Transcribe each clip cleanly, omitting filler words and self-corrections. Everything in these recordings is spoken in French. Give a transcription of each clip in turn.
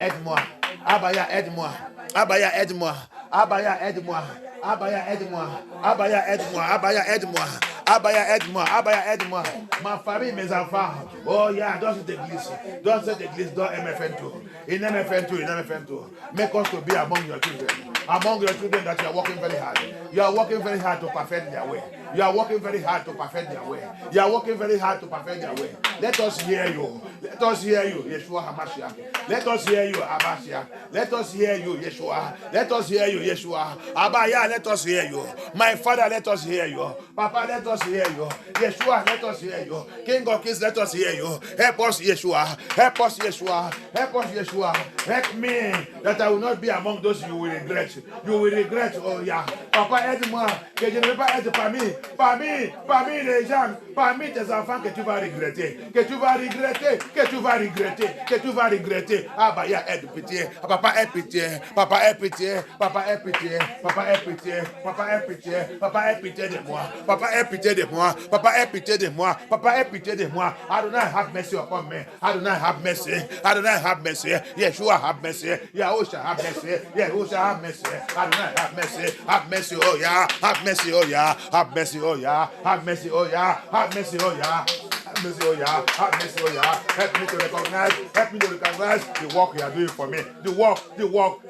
Aide-moi. Abaya, aide-moi. Abaya, aide-moi. Abaya, aide-moi. Abaya, aide-moi. Abaya, aide-moi. Abaya, aide-moi. Abaya, aide-moi. Abaya, aide-moi. Ma famille, mes enfants. Oh, yeah, dans cette église. Dans cette église, dans MFN2. In MFN2, in MFN2. Make us to be among your children. Among your children that you are working very hard. You are working very hard to perfect their way. You are working very hard to perfect their way. You are working very hard to perfect their way. Let us hear you. Let us hear you, Yeshua HaMashiach. Let us hear you, Abashia. Let us hear you, Yeshua. Let us hear you, Yeshua. Abaya, let us hear you. My Father, let us hear you. Papa, let us hear you. Yeshua, let us hear you. King of Kings, let us hear you. Help us, Yeshua. Help us, Yeshua. Help us, Yeshua. Help me that I will not be among those you will regret. You will regret, oh yeah. Papa, aide-moi, que je ne vais pas être parmi les gens, parmi tes enfants que tu vas regretter. Que tu vas regretter, que tu vas regretter, que tu vas regretter. Ah bah, ya, aide pitié. Papa, aide pitié. Papa, aide pitié. Papa, aide pitié. Papa, aide pitié. Papa, aide pitié. Papa, aide pitié de moi. Papa, aide pitié de moi. Papa, aide pitié de moi. Papa, aide pitié de moi. Adonai, have mercy upon me. Adonai, have mercy. Adonai, have mercy. Yeshua, have mercy. Yahusha, have mercy. Yahusha, have mercy. Adonai, have mercy. Have mercy, oh yeah. Have mercy, oh yeah. Have mercy, oh yeah. Have mercy, oh yeah. Have mercy, oh yeah. Have mercy, oh yeah. Have mercy, oh yeah. Help me to recognize the work you are doing for me. The work,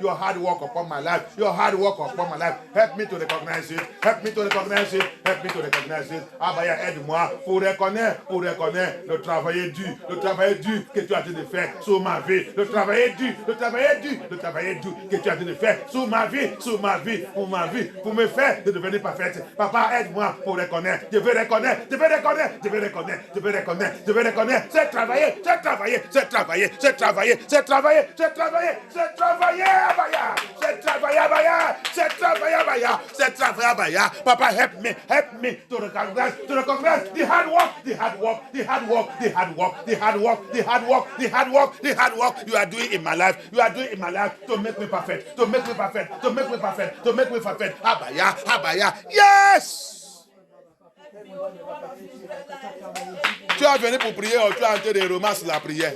your hard work upon my life. Your hard work upon my life. Help me to recognize it. Help me to recognize it. Help me to recognize it. Abaya, aide-moi pour reconnaître le travail dur que tu as dû faire sur ma vie. Le travail dur que tu as dû faire sur ma vie, pour me faire de devenir parfaite. Papa, aide-moi pour reconnaître. Je veux reconnaître. C'est travailler. Papa, help me to recognize the hard work you are doing in my life. To make me perfect. Abaya. Yes! Tu es venu pour prier ou tu es en train de ramasser la prière?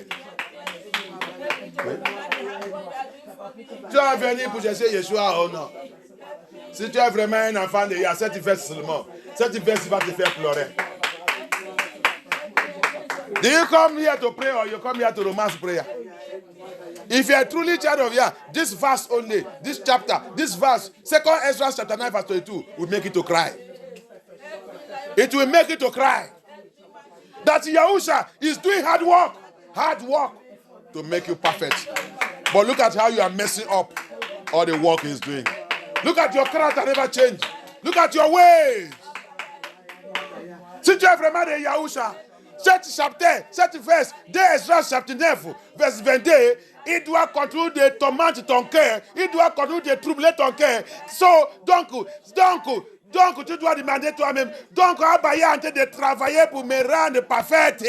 Tu es venu pour chercher Yeshua ou non? Si tu es vraiment un enfant de Yah, cette verse seulement. Cette verse va te faire pleurer. Do you come here to pray or you come here to romance prayer? If you are truly child of Yah, this verse only, this chapter, this verse, 2 Ezra chapter 9 verse 22 will make it to cry. It will make it to cry. That Yahusha is doing hard work to make you perfect. But look at how you are messing up all the work he's doing. Look at your character never change. Look at your ways. Si tu es vraiment de Yahusha, cette verse de Ezra chapitre 9, verse 22, il doit continuer de tourmenter ton cœur. Il doit continuer de troubler ton cœur. Donc, tu dois demander toi-même. Donc, Abaya est en train de travailler pour me rendre parfaite.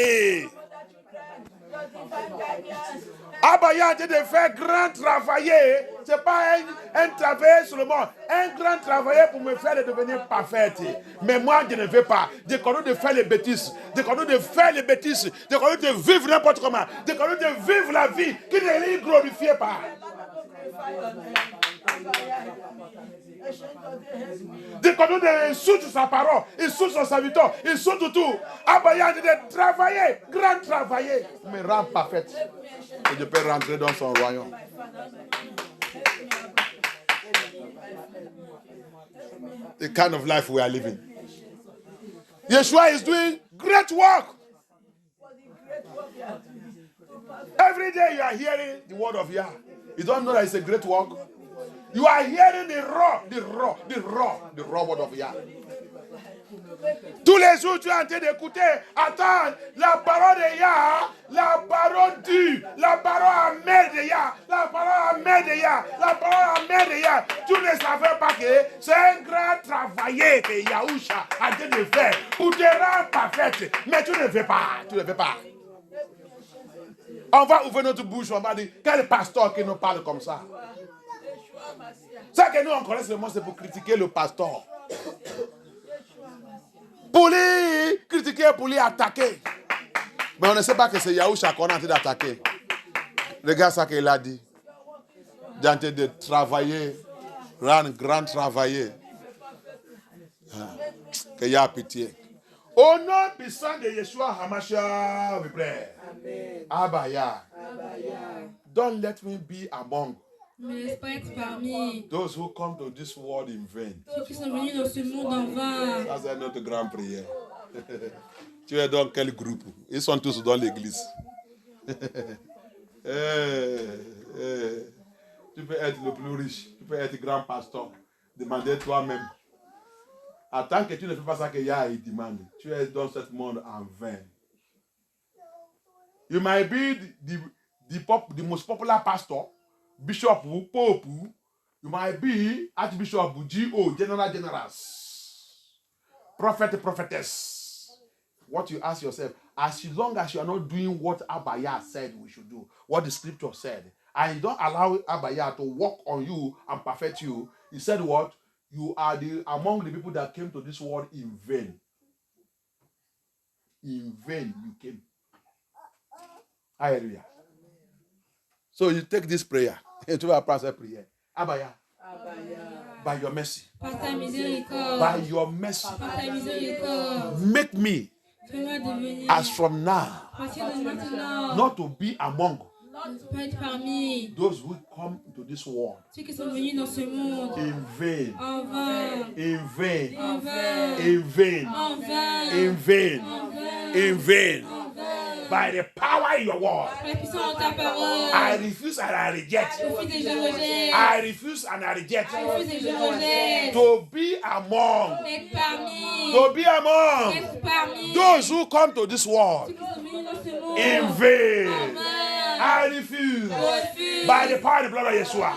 Abaya est en train de faire grand travailler. Ce n'est pas un travail seulement. Un grand travail pour me faire devenir parfaite. Mais moi, je ne veux pas. Je continue de faire les bêtises. Je continue de faire les bêtises. Je continue de vivre n'importe comment. Je continue de vivre la vie qui ne glorifie pas. De continue de insulter sa parole, insulter son serviteur, insulter tout. Abaya de travailler, grand travailler, me rend parfaite. Et je peux rentrer dans son royaume. The kind of life we are living. Yeshua is doing great work. Every day you are hearing the word of Yah. You don't know that it's a great work. You are hearing the raw word of Yah. Tous les jours, tu es en train d'écouter, attendre la parole de Yah, la parole dure, la parole amère de Yah, la parole amère de Yah, la parole amère de Yah. Tu ne savais pas que c'est un grand travail que Yahusha a en train de faire pour te rendre parfaite. Mais tu ne veux pas. On va ouvrir notre bouche, on va dire, quel pasteur qui nous parle comme ça? Ça que nous on connaît seulement, c'est pour critiquer le pasteur. Pour lui critiquer, pour lui attaquer. Mais on ne sait pas que c'est Yahusha qu'on est en train d'attaquer. Regarde ça qu'il a dit. de travailler, grand travailler. Que y a pitié. Au nom puissant de Yeshua HaMashiach, we pray. Abaya. Don't let me be among those who come to this world in vain. Ceux qui sont venus dans ce monde en vain. Ça, c'est notre grande prière. Tu es dans quel groupe? Ils sont tous dans l'église. Tu peux être le plus riche, tu peux être grand pasteur. Demandez toi-même. En tant que tu ne fais pas ça que Yah il demande, tu es dans ce monde en vain. You might be the most popular pastor, bishop, pope. You might be archbishop, GO, generals, prophet, prophetess. What you ask yourself, as long as you are not doing what Abaya said we should do, what the scripture said, and you don't allow Abaya to work on you and perfect you, he said what? You are among the people that came to this world in vain. In vain you came. Hallelujah. So you take this prayer into a prayer. Abaya. By your mercy. By your mercy. Make me, as from now, not to be among those who come to this world in vain, in vain, in vain, in vain, in vain. By the power in your word, I refuse and I reject. I refuse and I reject to be among those who come to this world in vain. I refuse by the power and the blood of Yeshua.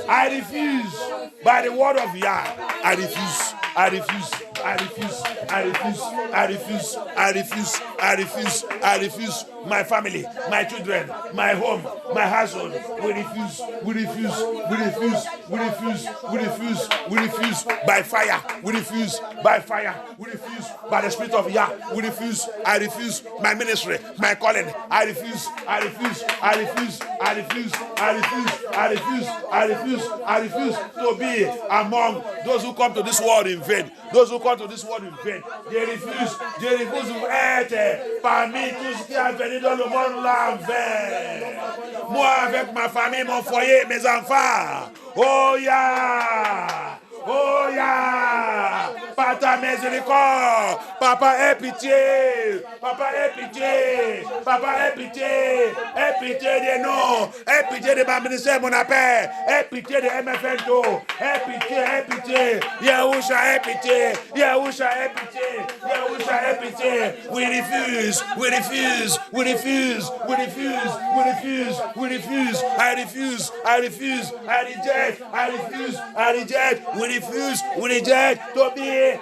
I refuse by the word of Yah. I refuse. I refuse. I refuse. I refuse. I refuse. I refuse. I refuse. I refuse. My family, my children, my home, my household. We refuse. We refuse. We refuse. We refuse. We refuse. We refuse by fire. We refuse by fire. We refuse by the Spirit of Yah. We refuse. I refuse my ministry, my calling. I refuse. I refuse. I refuse. I refuse. I refuse. I refuse. I refuse. I refuse to be among those who come to this world in vain. Those who come to this world in vain. They refuse. They refuse to être parmi tout ce qui a venu dans le monde là en vain. Moi avec ma famille, mon foyer, mes enfants. Oh yeah! Oh yeah! Par ta miséricorde, Papa, aie pitié! Papa, aie pitié! Papa, aie pitié! Aie pitié de nous! Aie pitié de ma ministère, mon appel! Aie pitié de MFNTO! Aie pitié, aie pitié! Yahusha, aie pitié! Yahusha, aie pitié! Yahusha, aie pitié! We refuse! We refuse! We refuse! We refuse! We refuse! We refuse! I refuse! I refuse! I reject! I refuse! I reject! We refuse, we reject to be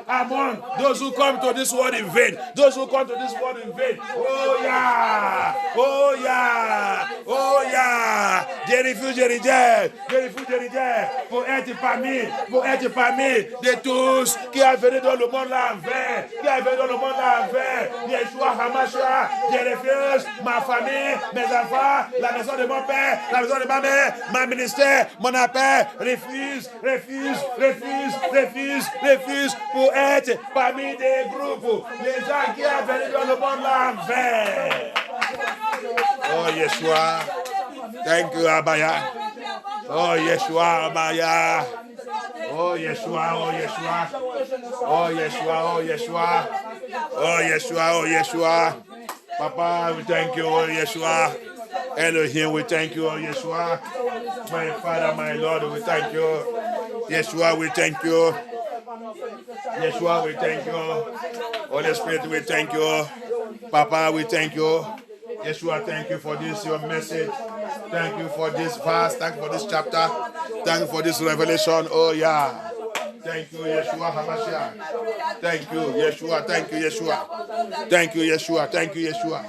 among those who come to this world in vain. Those who come to this world in vain. Oh yeah, oh yeah, oh yeah. Je refuse, je rejette. Je refuse, je rejette. Pour être parmi de tous qui a venu dans le monde là en vain. Qui a venu dans le monde là en vain. Yeshua HaMashiach. Je refuse ma famille, mes enfants, la maison de mon père, la maison de ma mère, ma ministère, mon appel. Refuse pour être parmi des groupes, les gens qui ont venu dans le monde là en vain. Oh Yeshua, thank you Abaya. Oh Yeshua Abaya. Oh Yeshua, oh Yeshua. Oh Yeshua, oh Yeshua. Oh Yeshua, oh Yeshua. Papa, we thank you, oh Yeshua. Elohim, we thank you, oh Yeshua. My Father, my Lord, we thank you. Yeshua, we thank you. Yeshua, we thank you. Holy Spirit, we thank you. Papa, we thank you. Yeshua, thank you for this, your message. Thank you for this verse. Thank you for this chapter. Thank you for this revelation. Oh, yeah. Thank you, Yeshua HaMashiach. Thank you, Yeshua. Thank you, Yeshua. Thank you, Yeshua. Thank you, Yeshua.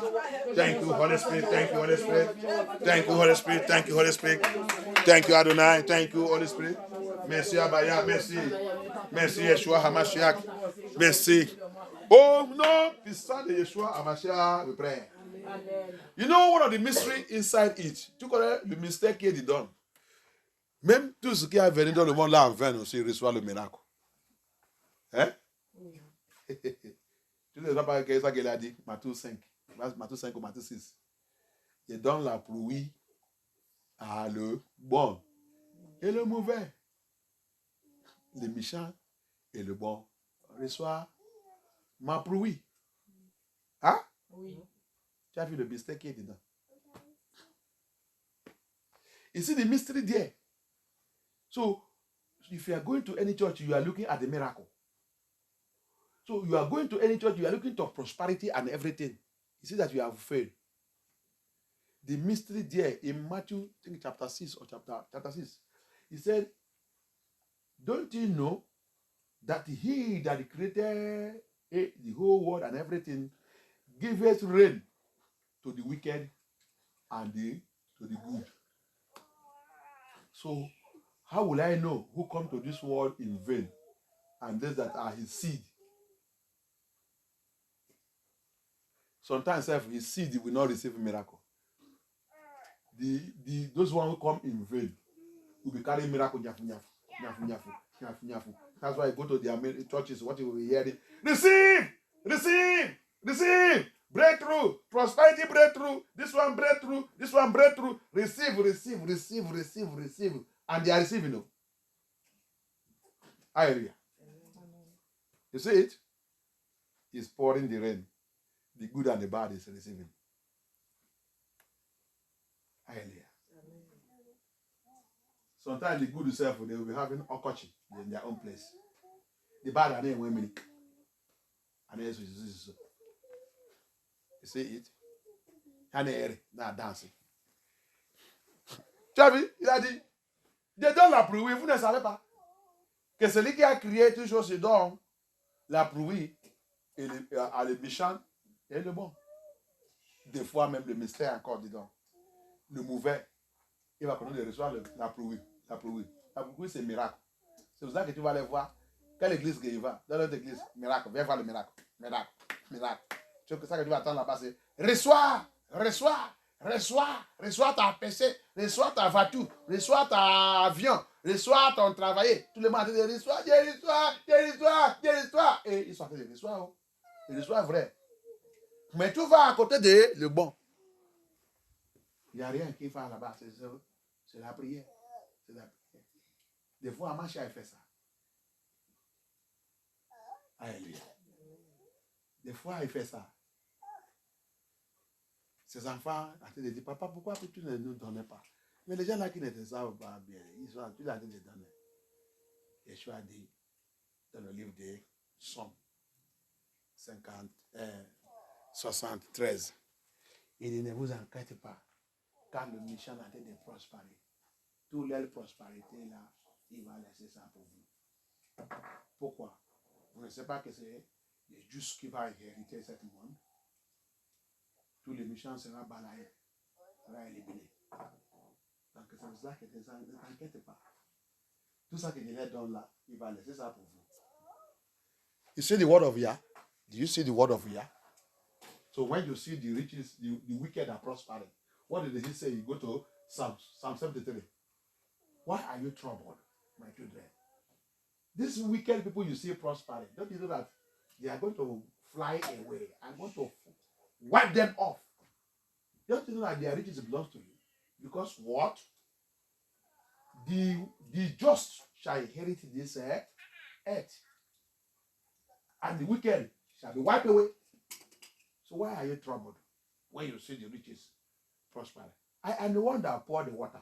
Thank you, Holy Spirit. Thank you, Holy Spirit. Thank you, Holy Spirit. Thank you, Holy Spirit. Thank you, Adonai. Thank you, Holy Spirit. Merci, Abaya. Merci. Merci, Yeshua HaMashiach. Merci. Au nom puissant de Yeshua HaMashiach, we pray. You know one of the mysteries inside it. Tu connais le mystère qui est dedans. Même tout ce qui a venu dans le monde là en vain aussi reçoit le miracle. Hein? Tu ne sais pas ça qu'il a dit, Matthieu 5. Matthieu 5 ou Matthieu 6. Il donne la pluie à le bon et le mauvais. Le méchant et le bon reçoit ma pluie. Hein? Oui. Tu as vu le mystère qui est dedans. Ici, the mystery there. So, if you are going to any church, you are looking at the miracle. So, you are going to any church, you are looking to prosperity and everything. You see that you have failed. The mystery there in Matthew, I think chapter 6 or chapter 6, he said, don't you know that he that created the whole world and everything giveth rain to the wicked and to the good. So, how will I know who come to this world in vain and those that are his seed? Sometimes his seed will not receive a miracle. Those ones who come in vain will be carrying miracle. That's why I go to their churches, what you will be hearing. Receive! Receive! Receive! Breakthrough! Prosperity breakthrough! This one breakthrough! This one breakthrough! Receive, receive, receive, receive, receive. And they are receiving it. Hallelujah. You see it? He's pouring the rain. The good and the bad is receiving. Hallelujah. Sometimes the good itself, they will be having okachi in their own place. The bad are there when milk. And yes, you see it? And they're dancing. Tu as vu? Il a dit, je donne la pluie, vous ne savez pas que celui qui a créé toutes choses se donne la pluie et le méchant et le bon. Des fois même le mystère encore dedans. Le mauvais, il va continuer de recevoir la pluie. La pluie. La pluie, c'est miracle. C'est pour ça que tu vas aller voir. Quelle église qu'il va? Dans notre église, miracle. Viens voir le miracle. Miracle. Miracle. C'est ça que tu vas attendre là-bas. C'est reçois, reçois, reçois, reçois ta PC, reçois ta voiture, reçois ta avion, reçois ton travail. Tout le monde dit reçois, Dieu reçois, Dieu reçois, Dieu reçois. Et ils sont en train de reçois. Ils reçoivent vrai. Mais tu vas à côté de le bon. Il n'y a rien qui fait là-bas. C'est la prière. C'est la prière. Des fois, Amacha a fait ça. Alléluia. Des fois, il fait ça. Ses enfants ont été dit, papa, pourquoi tu ne nous donnais pas? Mais les gens là qui ne te savent pas bien, ils sont tous là qui te donnent. Yeshua a dit dans le livre des Psaumes 73, il dit, ne vous inquiétez pas, quand le méchant a été de prospérer, toute leur prospérité là, il va laisser ça pour vous. Pourquoi? Vous ne savez pas que c'est les justes qui vont hériter ce monde. Tous les méchants seront balayés, seront éliminés. Donc c'est pour ça que ne t'inquiète pas. Tout ça que je leur donne là, il va laisser ça pour vous. You see the word of Yah? Do you see the word of Yah? So when you see the riches, the wicked are prospering, what did he say? You go to Psalm 73. Why are you troubled, my children? These wicked people you see prospering, don't you know that they are going to fly away? I'm going to wipe them off. Don't you know that their riches belongs to you? Because what? The just shall inherit this earth. And the wicked shall be wiped away. So why are you troubled when you see the riches prospering? I am the one that poured the water.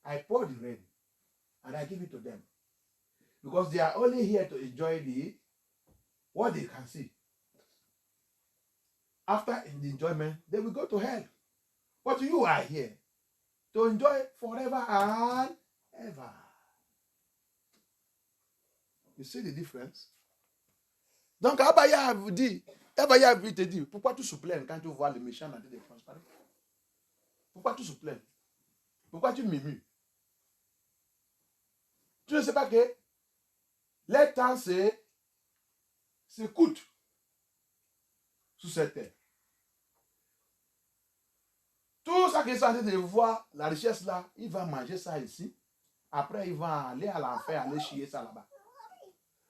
I pour the rain. And I give it to them. Because they are only here to enjoy what they can see. After the enjoyment, they will go to hell. But you are here to enjoy forever and ever. You see the difference? Donc, Abaya vous dit, Abaya te dit, pourquoi tu se plains quand tu vois le méchant en train de prospérer? Pourquoi tu se plains? Pourquoi tu murmures? Tu ne sais pas que les temps s'écoutent sous cette terre. Tout ça qu'ils sont en train de voir, la richesse là, il va manger ça ici. Après, il va aller à l'enfer, aller chier ça là-bas.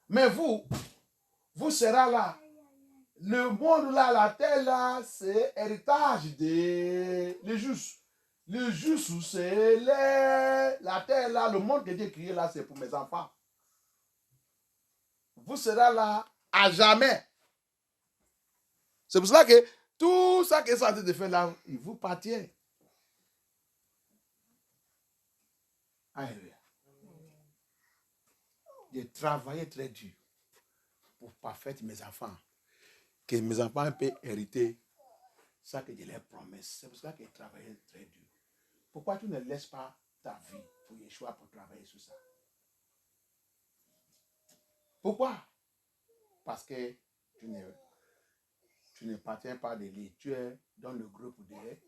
Mais vous serez là. Le monde là, la terre là, c'est héritage des les justes. Les justes, c'est la terre là, le monde que Dieu a créé là, c'est pour mes enfants. Vous serez là à jamais. C'est pour cela que tout ça qu'ils sont en train de faire là, il vous appartient. Alléluia. J'ai travaillé très dur pour parfaire mes enfants. Que mes enfants puissent hériter ça que je leur promesse. C'est pour ça que j'ai travaillé très dur. Pourquoi tu ne laisses pas ta vie pour Yeshua pour travailler sur ça? Pourquoi? Parce que tu n'appartiens pas de lui. Tu es dans le groupe de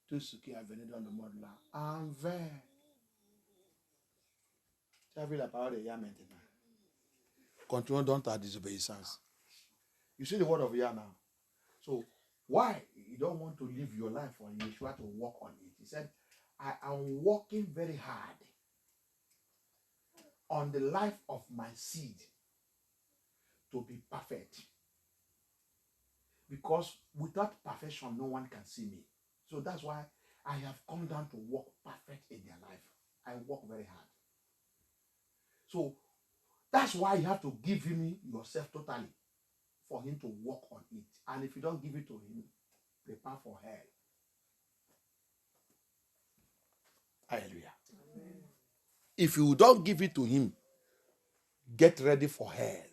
tout ce qui est venu dans le monde là. Envers. Tu as vu la parole de Yah maintenant. Continuons dans ta désobéissance. You see the word of Yah now. So, why you don't want to live your life for Yeshua to work on it? He said, I am working very hard on the life of my seed to be perfect. Because without perfection, no one can see me. So that's why I have come down to work perfect in their life. I work very hard. So that's why you have to give him yourself totally for him to work on it. And if you don't give it to him, prepare for hell. Hallelujah. Amen. If you don't give it to him, get ready for hell.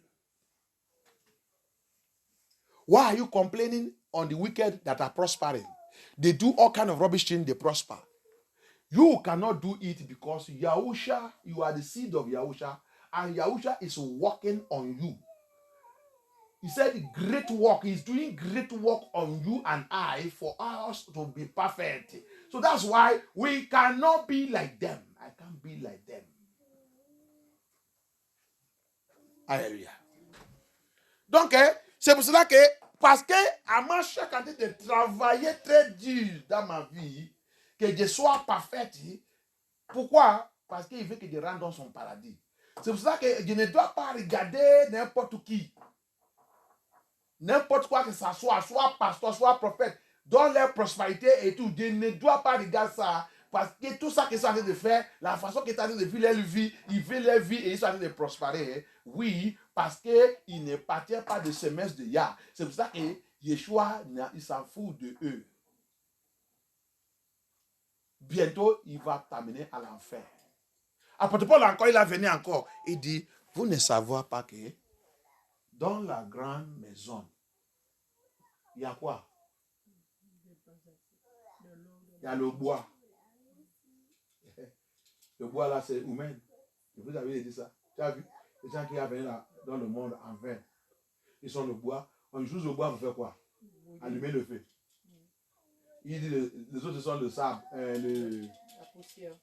Why are you complaining on the wicked that are prospering? They do all kind of rubbish things, they prosper. You cannot do it because Yahusha, you are the seed of Yahusha, and Yahusha is working on you. He said great work. He's doing great work on you and I for us to be perfect. So that's why we cannot be like them. I can't be like them. Alléluia. Donc, c'est pour cela que, parce que à moi, je suis en train de travailler très dur dans ma vie, que je sois parfaite. Pourquoi? Parce qu'il veut que je rentre dans son paradis. C'est pour cela que je ne dois pas regarder n'importe qui. N'importe quoi que ça soit pasteur, soit prophète, dans leur prospérité et tout. Je ne dois pas regarder ça. Parce que tout ça qu'ils sont en train de faire, la façon qu'ils sont en train de vivre leur vie, ils vivent leur vie et ils sont en train de prospérer. Oui, parce qu'ils ne partirent pas de semence de Yah. C'est pour ça que Yeshua, il s'en fout de eux. Bientôt, il va t'amener à l'enfer. Apôtre Paul encore, il a venu encore. Il dit, vous ne savez pas que dans la grande maison, il y a quoi? Il y a le bois. Le bois là, c'est humain. Vous avez dit ça. Tu as vu? Les gens qui viennent là dans le monde en vain. Ils sont le bois. On utilise le bois pour faire quoi? Allumer le feu. Il dit les autres sont le sable. La poussière.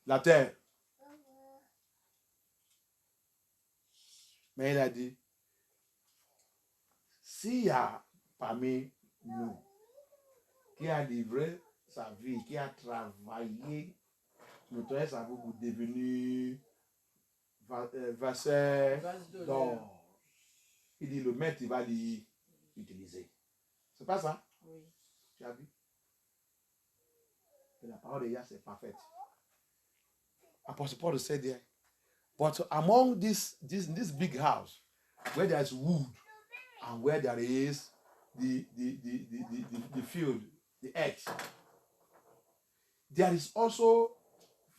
La terre. Mais il a dit, s'il y a parmi nous qui a livré sa vie, qui a travaillé, notre cerveau pour devenir vasseur d'or. Il dit, le maître, il va l'utiliser. C'est pas ça? Oui. Tu as vu? Et la parole de Yah, c'est parfaite. Apostle Paul said there, but among this big house, where there is wood and where there is the field, the earth, there is also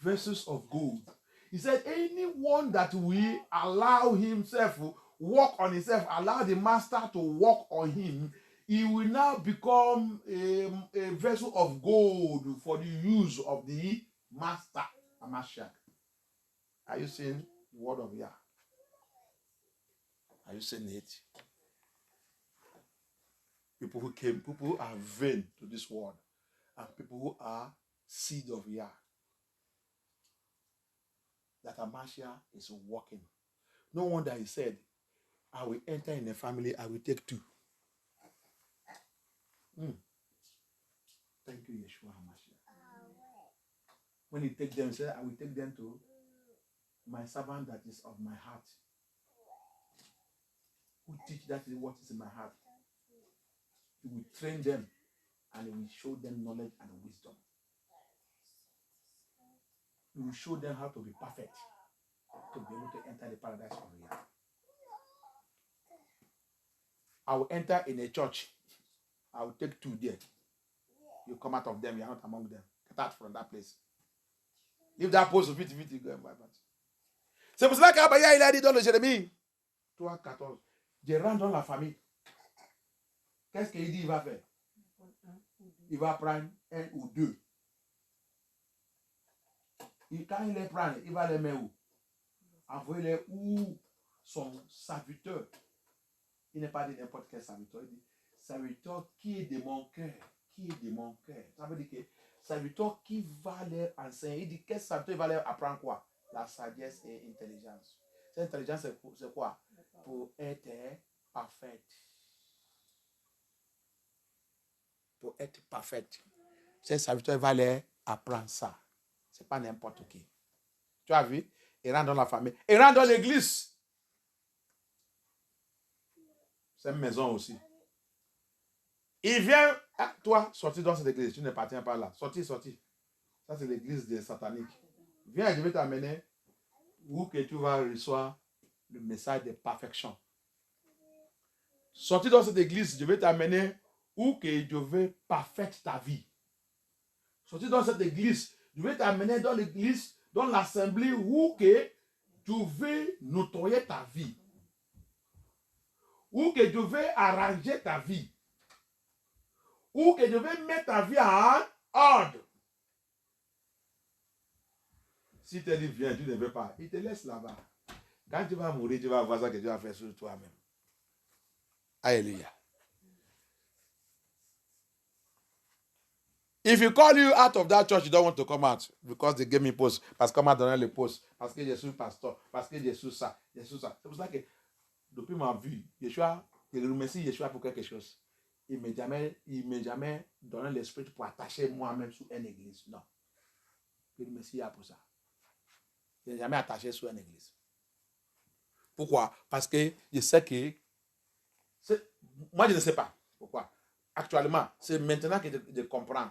vessels of gold. He said, anyone that will allow himself work on himself, allow the master to work on him, he will now become a vessel of gold for the use of the master, Hamashiach. Are you seeing the word of Yah? Are you seeing it? People who are vain to this word, and people who are seed of Yah. That Hamashiach is working. No wonder he said, I will enter in a family, I will take two. Thank you, Yeshua HaMashiach. When he take them, he said, I will take them to my servant that is of my heart. Who teach that is what is in my heart. He will train them and he will show them knowledge and wisdom. He will show them how to be perfect to be able to enter the paradise of Yah. I will enter in a church. I will take 2 there. You come out of them, you are not among them. Get out from that place. Leave that post vite, vite, go and buy that. C'est pour cela qu'Abaya, il a dit dans le Jérémie 3:14, je rentre dans la famille. Qu'est-ce qu'il dit il va faire? Il va prendre 1 ou 2. Et quand il les prend, il va les mettre où? Envoyer-les où son serviteur. Il n'est pas dit n'importe quel serviteur. Il dit serviteur qui est de mon cœur. Qui est de mon cœur. Ça veut dire que serviteur qui va leur enseigner. Il dit quel serviteur il va leur apprendre quoi? La sagesse et l'intelligence. Cette intelligence, c'est quoi? Pour être parfaite. Pour être parfaite. Ce serviteur va leur apprendre ça. Ce n'est pas n'importe qui. Tu as vu? Il rentre dans la famille. Il rentre dans l'église. C'est une maison aussi. Il vient, toi, sortir dans cette église. Tu n'appartiens pas là. Sorti. Ça, c'est l'église des sataniques. Viens, je vais t'amener où que tu vas recevoir le message de perfection. Sorti dans cette église, je vais t'amener où que je vais parfaire ta vie. Sorti dans cette église, je vais t'amener dans l'église, dans l'assemblée où que je vais nettoyer ta vie. Où que je vais arranger ta vie. Où que je vais mettre ta vie en ordre. Si tu dis viens, tu ne veux pas, il te laisse là-bas. Quand tu vas mourir, tu vas voir ça que tu vas faire sur toi-même. Alléluia. If you call you out of that church, you don't want to come out because they gave me post. Parce qu'on m'a donné le poste. Parce que je suis pasteur. Parce que je suis ça. C'est pour ça que depuis ma vie, Yeshua, je remercie Yeshua pour quelque chose. Il ne m'a jamais donné l'esprit pour attacher moi-même sur une église. Non. Je remercie pour ça. Je n'ai jamais attaché sur une église. Pourquoi? Parce que je sais que... Moi, je ne sais pas. Pourquoi? Actuellement, c'est maintenant que je comprends.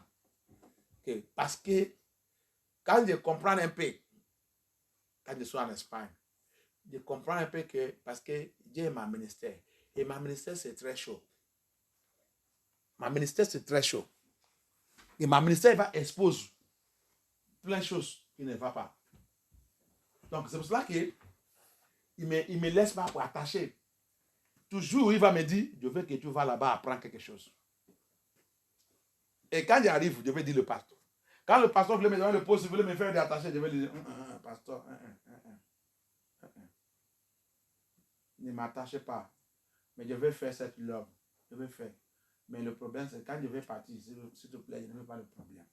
Que parce que quand je comprends un peu, quand je suis en Espagne, je comprends un peu que parce que j'ai ma ministère. Et ma ministère, c'est très chaud. Ma ministère, c'est très chaud. Et ma ministère va exposer plein de choses qui ne vont pas. Donc, c'est pour cela qu'il ne me laisse pas pour attacher. Toujours, il va me dire, je veux que tu vas là-bas apprendre quelque chose. Et quand j'arrive, je vais dire le pasteur. Quand le pasteur voulait me donner le poste, il voulait me faire détacher, je vais lui dire, pasteur, ne m'attachez pas. Mais je vais faire cette love. Je vais faire. Mais le problème, c'est quand je vais partir, s'il te plaît, je ne veux pas le problème.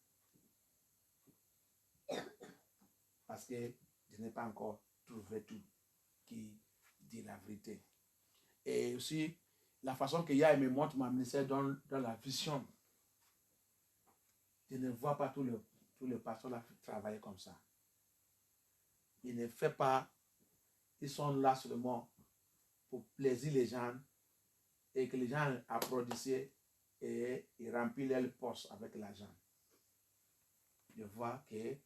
Parce que je n'ai pas encore trouvé tout qui dit la vérité. Et aussi, la façon que Yah me montre ma ministère dans la vision. Je ne vois pas tous les pasteurs là travailler comme ça. Ils ne font pas, ils sont là seulement pour plaisir les gens et que les gens applaudissent et ils remplissent leur poste avec l'argent. Je vois que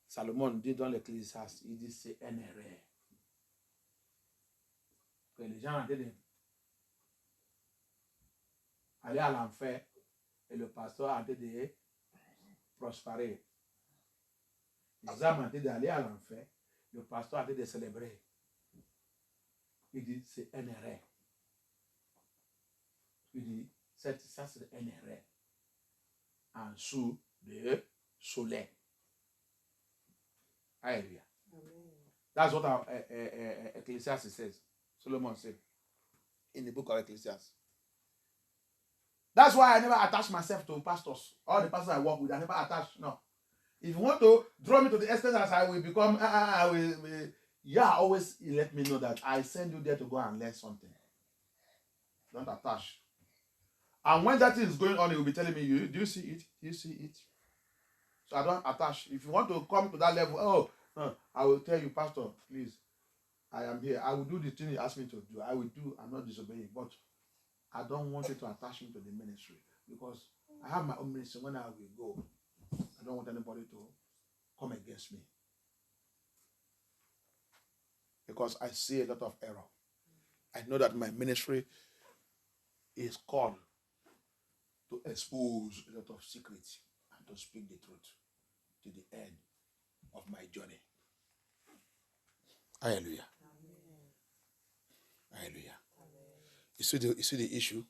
Salomon dit dans l'Ecclésiaste, il dit c'est une erreur. Que les gens ont dit aller à l'enfer et le pasteur a dit de prospérer. Les hommes ont dit d'aller à l'enfer, le pasteur a dit de célébrer. Il dit c'est une erreur. Il dit ça c'est une erreur. En dessous de soleil. Alléluia. That's what Ecclesiastes says. Solomon said in the book of Ecclesiastes. That's why I never attach myself to pastors. All the pastors I work with, I never attach. No. If you want to draw me to the extent that I will become, yeah, always let me know that I send you there to go and learn something. Don't attach. And when that thing is going on, he will be telling me, do you see it? Do you see it? So I don't attach. If you want to come to that level, I will tell you, Pastor, please, I am here. I will do the thing he asked me to do. I will do. I'm not disobeying. But I don't want you to attach me to the ministry because I have my own ministry. When I will go, I don't want anybody to come against me. Because I see a lot of error. I know that my ministry is called to expose a lot of secrets and to speak the truth to the end of my journey. Hallelujah. Amen. Hallelujah. Amen. You see the issue?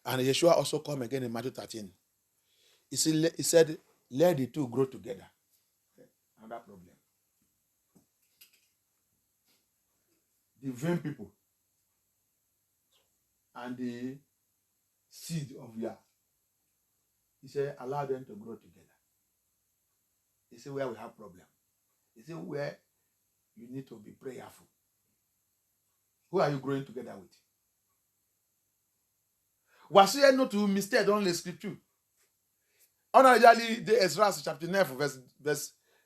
And Yeshua also come again in Matthew 13. He said, let the two grow together. Another problem. The vain people and the seed of Yah. He said, allow them to grow together. He said, where we have problem. He said, where you need to be prayerful. Who are you growing together with? Voici un autre mystère dans les Scriptures. On a déjà lu de Ezra chapitre 9,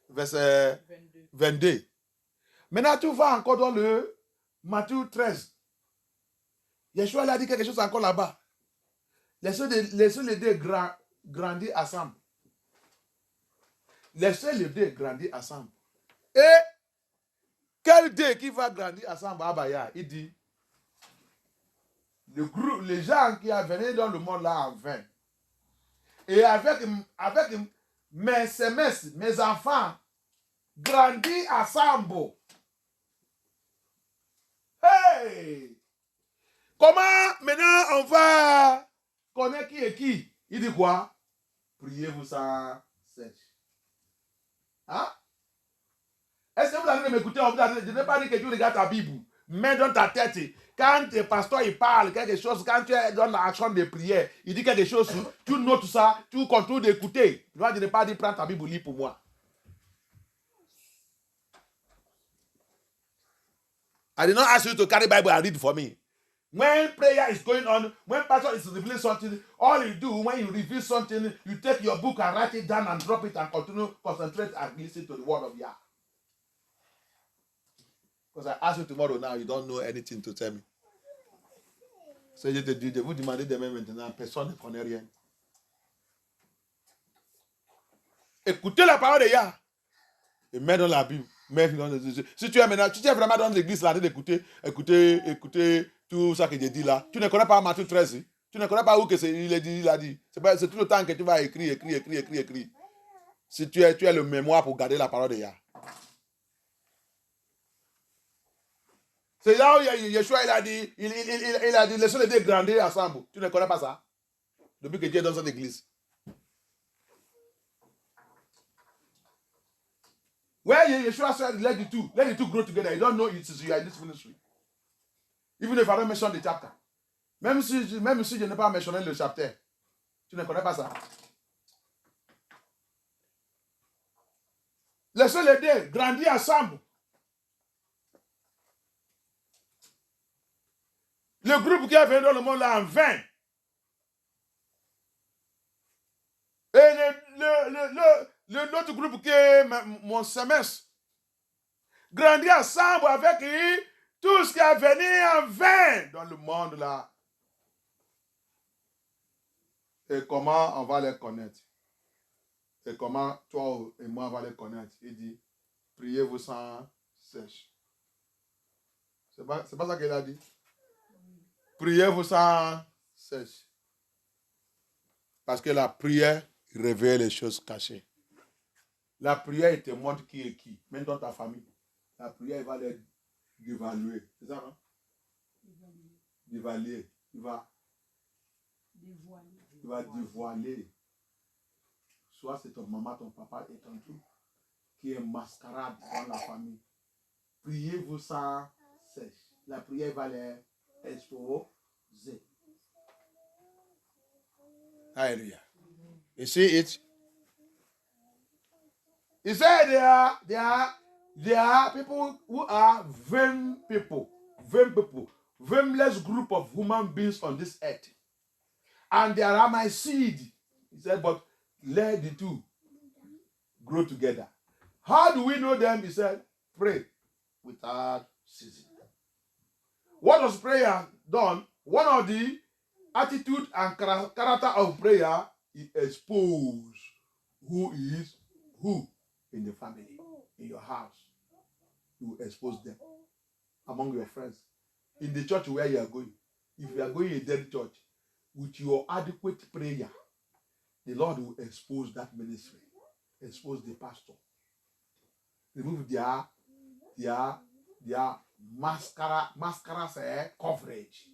verset 22. Maintenant, tu vas encore dans le Matthieu 13. Yeshua a dit quelque chose encore là-bas. Laissez les deux grandir ensemble. Laissez les deux grandir ensemble. Et quel deux qui va grandir ensemble? Abaya, il dit, les gens qui sont venus dans le monde là en vain. Et avec mes semences, mes enfants, grandis ensemble. Hey! Comment maintenant on va connaître qui est qui? Il dit quoi? Priez-vous sans cesse. Hein? Est-ce que vous allez m'écouter? Je n'ai pas dit que tu regardes ta Bible. Mets dans ta tête. Quand le pasteur il parle quelque chose, quand tu es dans l'action de prière, il dit quelque chose, tu notes ça, tu continues d'écouter. Je n'ai pas dit prends ta Bible, lis pour moi. I did not ask you to carry Bible and read for me. When prayer is going on, when pastor is revealing something, all you do when you reveal something, you take your book and write it down and drop it and continue, concentrate and listen to the word of Yah. Because I ask you tomorrow now, you don't know anything to tell me. So je vous demandez demain maintenant, personne ne connaît rien. Écoutez la parole de Yah. Et mets dans la Bible. Si tu es maintenant, tu es vraiment dans l'église là, d'écouter, écouter tout ça que j'ai dit là. Tu ne connais pas Matthieu 13. Tu ne connais pas où que il a dit. C'est tout le temps que tu vas écrire. Si tu as le mémoire pour garder la parole de Yah. C'est là où Yeshua il a dit, laissez les deux grandir ensemble. Tu ne connais pas ça? Depuis que tu es dans cette église. Where Yeshua said, let the two grow together. You don't know it is you are in this ministry. Even if I don't mention the chapter. Même si je n'ai pas mentionné le chapitre, tu ne connais pas ça. Laissez les deux grandir ensemble. Le groupe qui est venu dans le monde là en vain. Et l'autre groupe qui est mon semestre. Grandir ensemble avec tout ce qui est venu en vain dans le monde là. Et comment on va les connaître? Et comment toi et moi on va les connaître? Il dit, priez-vous sans cesse. C'est pas ça qu'il a dit? Priez-vous sans cesse. Parce que la prière révèle les choses cachées. La prière te montre qui est qui. Même dans ta famille. La prière va les dévaluer. C'est ça, non? Dévaluer. Il va dévoiler. Soit c'est ton maman, ton papa et ton tout qui est mascarade dans la famille. Priez-vous sans cesse. La prière va les exposer. Hallelujah. You see it? He said there are people who are vain people, vainless group of human beings on this earth. and they are my seed. He said, but let the two grow together. How do we know them? He said, pray without ceasing. What was prayer done? One of the attitude and character of prayer is expose who is who in the family, in your house. You expose them among your friends. In the church where you are going, if you are going in a dead church, with your adequate prayer, the Lord will expose that ministry, expose the pastor, remove their mascara coverage.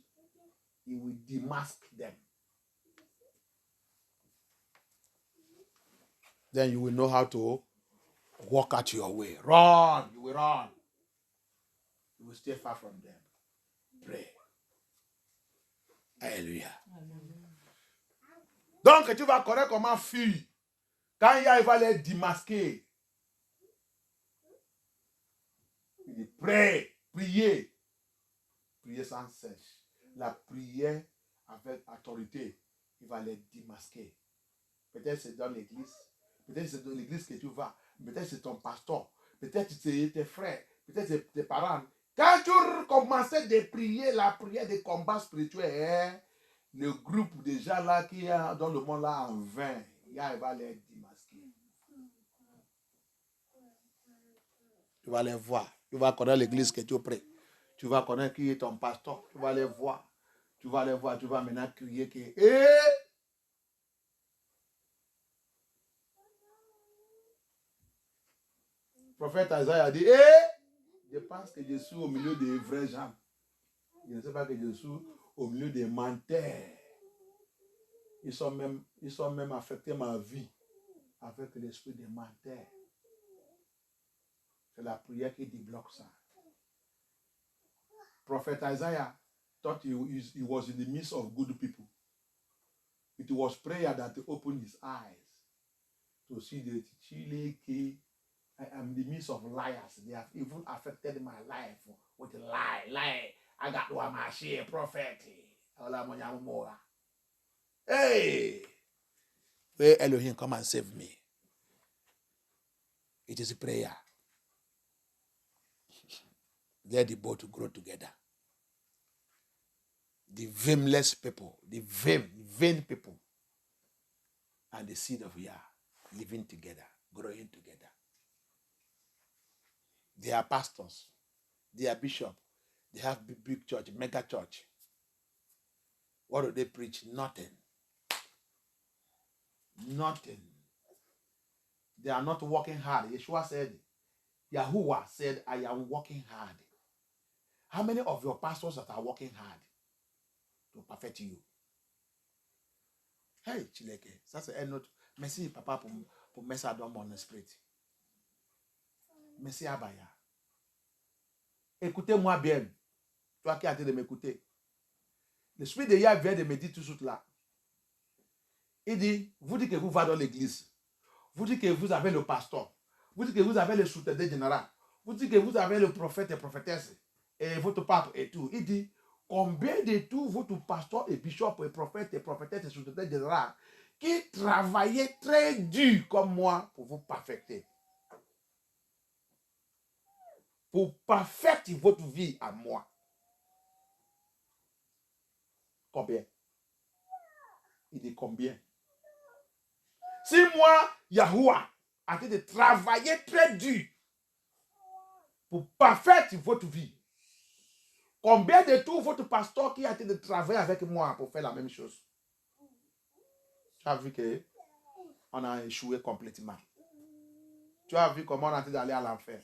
He will demask them. Then you will know how to walk out your way. Run, you will run. You will stay far from them. Pray. Alléluia. Donc, tu vas connaître comment fuir. Quand il va les démasquer. Il dit, prie, priez. Priez sans cesse. La prière avec autorité, il va les démasquer. Peut-être c'est dans l'église. Peut-être c'est dans l'église que tu vas. Peut-être c'est ton pasteur. Peut-être c'est tes frères. Peut-être c'est tes parents. Quand tu commençais de prier la prière de combat spirituel, le groupe de gens là qui est dans le monde là en vain, il va les démasquer. Tu vas les voir. Tu vas connaître l'église que tu pries. Tu vas connaître qui est ton pasteur. Tu vas les voir. Tu vas les voir. Tu vas maintenant crier que... Prophète Isaiah a dit, je pense que je suis au milieu des vrais gens. Je ne sais pas que je suis au milieu des menteurs. Ils sont même affectés ma vie avec l'esprit des menteurs. C'est la prière qui débloque ça. Prophet Isaiah thought he was in the midst of good people. It was prayer that opened his eyes to see that I am in the midst of liars. They have even affected my life with lie. I got one my share prophet. Hey, where Elohim, come and save me. It is a prayer. Let the both grow together. The vainless people, the vain people, and the seed of Yah living together, growing together. They are pastors, they are bishops, they have big church, mega church. What do they preach? Nothing. Nothing. They are not working hard. Yeshua said, Yahuwah said, I am working hard. How many of your pastors that are working hard to perfect you? Hey, Chileke, ça c'est un autre. Merci, papa, pour mettre ça dans mon esprit. Merci, Abaya. Écoutez-moi bien. Toi qui as été de m'écouter. L'esprit de Yah vient de me dire tout de suite là. Il dit, vous dites que vous allez dans l'église. Vous dites que vous avez le pasteur. Vous dites que vous avez le soutien général. Vous dites que vous avez le prophète et prophétesse. Et votre pape et tout. Il dit, combien de tous votre pasteur et bishop et prophète et prophétesse et soutien général qui travaillaient très dur comme moi pour vous perfecter. Pour perfecter votre vie à moi. Combien? Il dit combien? Si moi, Yahuwah, a été de travailler très dur pour perfecter votre vie, combien de tous votre pasteur qui a été de travailler avec moi pour faire la même chose? Tu as vu qu'on a échoué complètement. Tu as vu comment on a été d'aller à l'enfer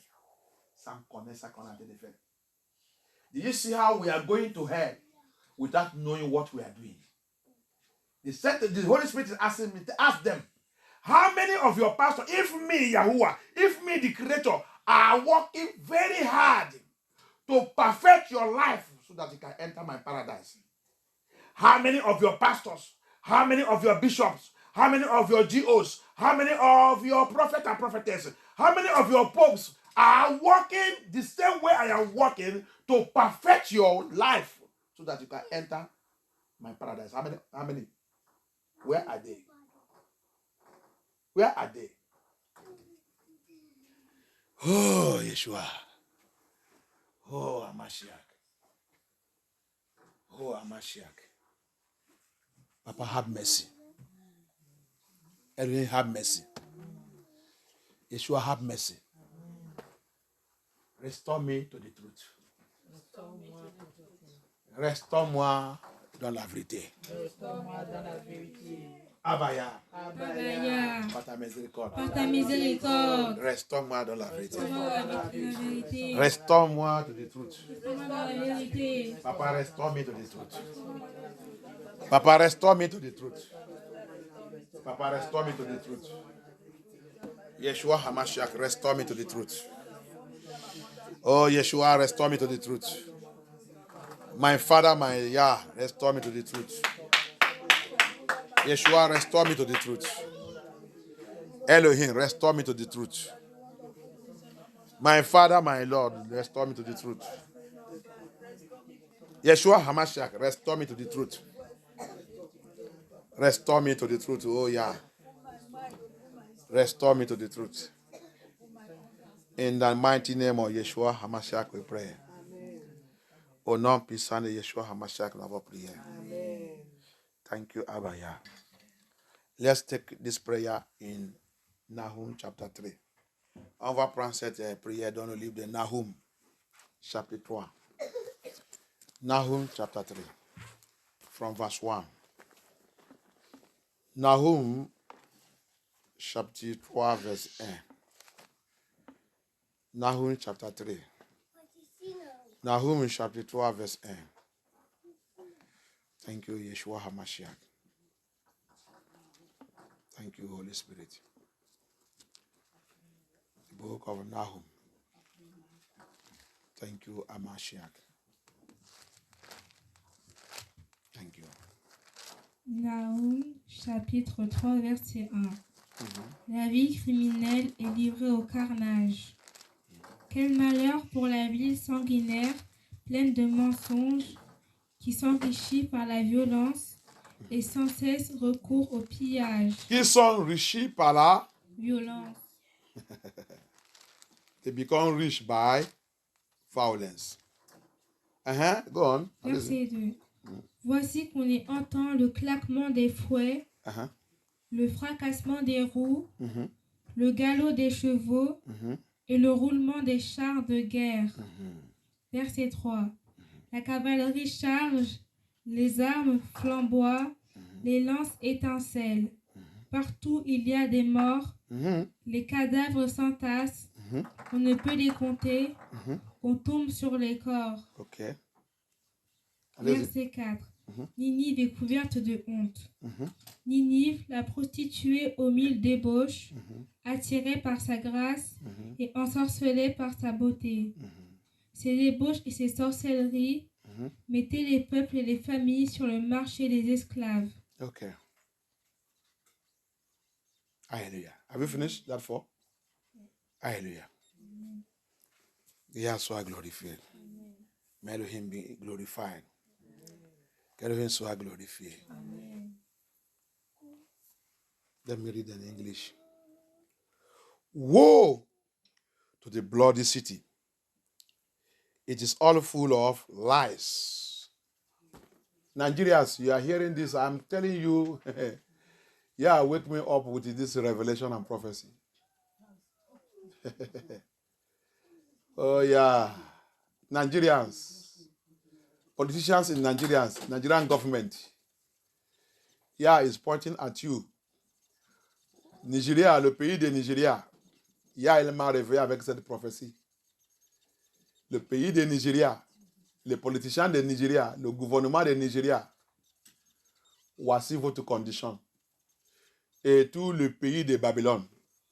sans connaître ça qu'on a été de faire. Do you see how we are going to hell without knowing what we are doing? The Holy Spirit is asking me to ask them, how many of your pastors, if me, Yahuwah, if me, the Creator, are working very hard to perfect your life so that you can enter my paradise? How many of your pastors, how many of your bishops, how many of your GOs, how many of your prophets and prophetesses, how many of your popes are working the same way I am working to perfect your life so that you can enter my paradise? How many? Where are they? Where are they? Oh, Yeshua. Oh, Amashiach. Oh, Amashiach. Papa, have mercy. Elohim, have mercy. Yeshua, have mercy. Restore me to the truth. Restaure-moi dans la vérité. Restaure-moi dans la vérité. Abaya. Abaya. Par ta miséricorde. Par ta miséricorde. Restaure-moi dans la vérité. Restaure-moi dans la vérité. Restaure-moi to the truth. Restaure-moi dans la vérité. Papa, restore me to the truth. Papa, restore me to the truth. Papa, restore me to the truth. Yeshua HaMashiach, restore me to the truth. Oh, Yeshua, restore me to the truth. My Father, my Yah, restore me to the truth. Yeshua, restore me to the truth. Elohim, restore me to the truth. My Father, my Lord, restore me to the truth. Yeshua HaMashiach, restore me to the truth. Restore me to the truth, oh Yah. Restore me to the truth. In the mighty name of Yeshua HaMashiach, we pray. Au nom puissant de Yeshua HaMashiach, nous avons prié. Thank you, Abba Yah. Let's take this prayer in Nahum chapter 3. On va prendre cette prière dans le livre de Nahum, chapitre 3. Nahum chapter 3, from verse 1. Nahum, chapitre 3, verse 1. Nahum chapter 3. Nahum chapitre 3, verse 1. Thank you, Yeshua HaMashiach. Thank you, Holy Spirit. The book of Nahum. Thank you, HaMashiach. Thank you. Nahum, chapitre 3, verset 1. La vie criminelle est livrée au carnage. Quel malheur pour la ville sanguinaire, pleine de mensonges, qui s'enrichit par la violence et sans cesse recourt au pillage. Qui sont riches par la... Violence. They become rich by violence. Go on. Verset 2. Voici qu'on y entend le claquement des fouets, le fracassement des roues, le galop des chevaux et le roulement des chars de guerre. Verset 3. La cavalerie charge, les armes flamboient, les lances étincellent. Partout il y a des morts, les cadavres s'entassent, on ne peut les compter, on tombe sur les corps. Okay. Verset 4. Ninive est couverte de honte. Ninive, la prostituée aux mille débauches, attirée par sa grâce et ensorcelée par sa beauté. Ses débauches et ses sorcelleries mettaient les peuples et les familles sur le marché des esclaves. Okay. Hallelujah. Have you finished that for? Hallelujah. Yahweh glorified. May Elohim be glorified. Elohim soit glorifié. Let me read in English. Woe to the bloody city. It is all full of lies. Nigerians, you are hearing this. I'm telling you, yeah, wake me up with this revelation and prophecy. Oh, yeah. Nigerians, politicians in Nigerian government, yeah, is pointing at you. Nigeria, le pays de Nigeria, yeah, il m'a réveillé avec cette prophétie. Le pays de Nigeria, les politiciens de Nigeria, le gouvernement de Nigeria, voici votre condition. Et tout le pays de Babylone,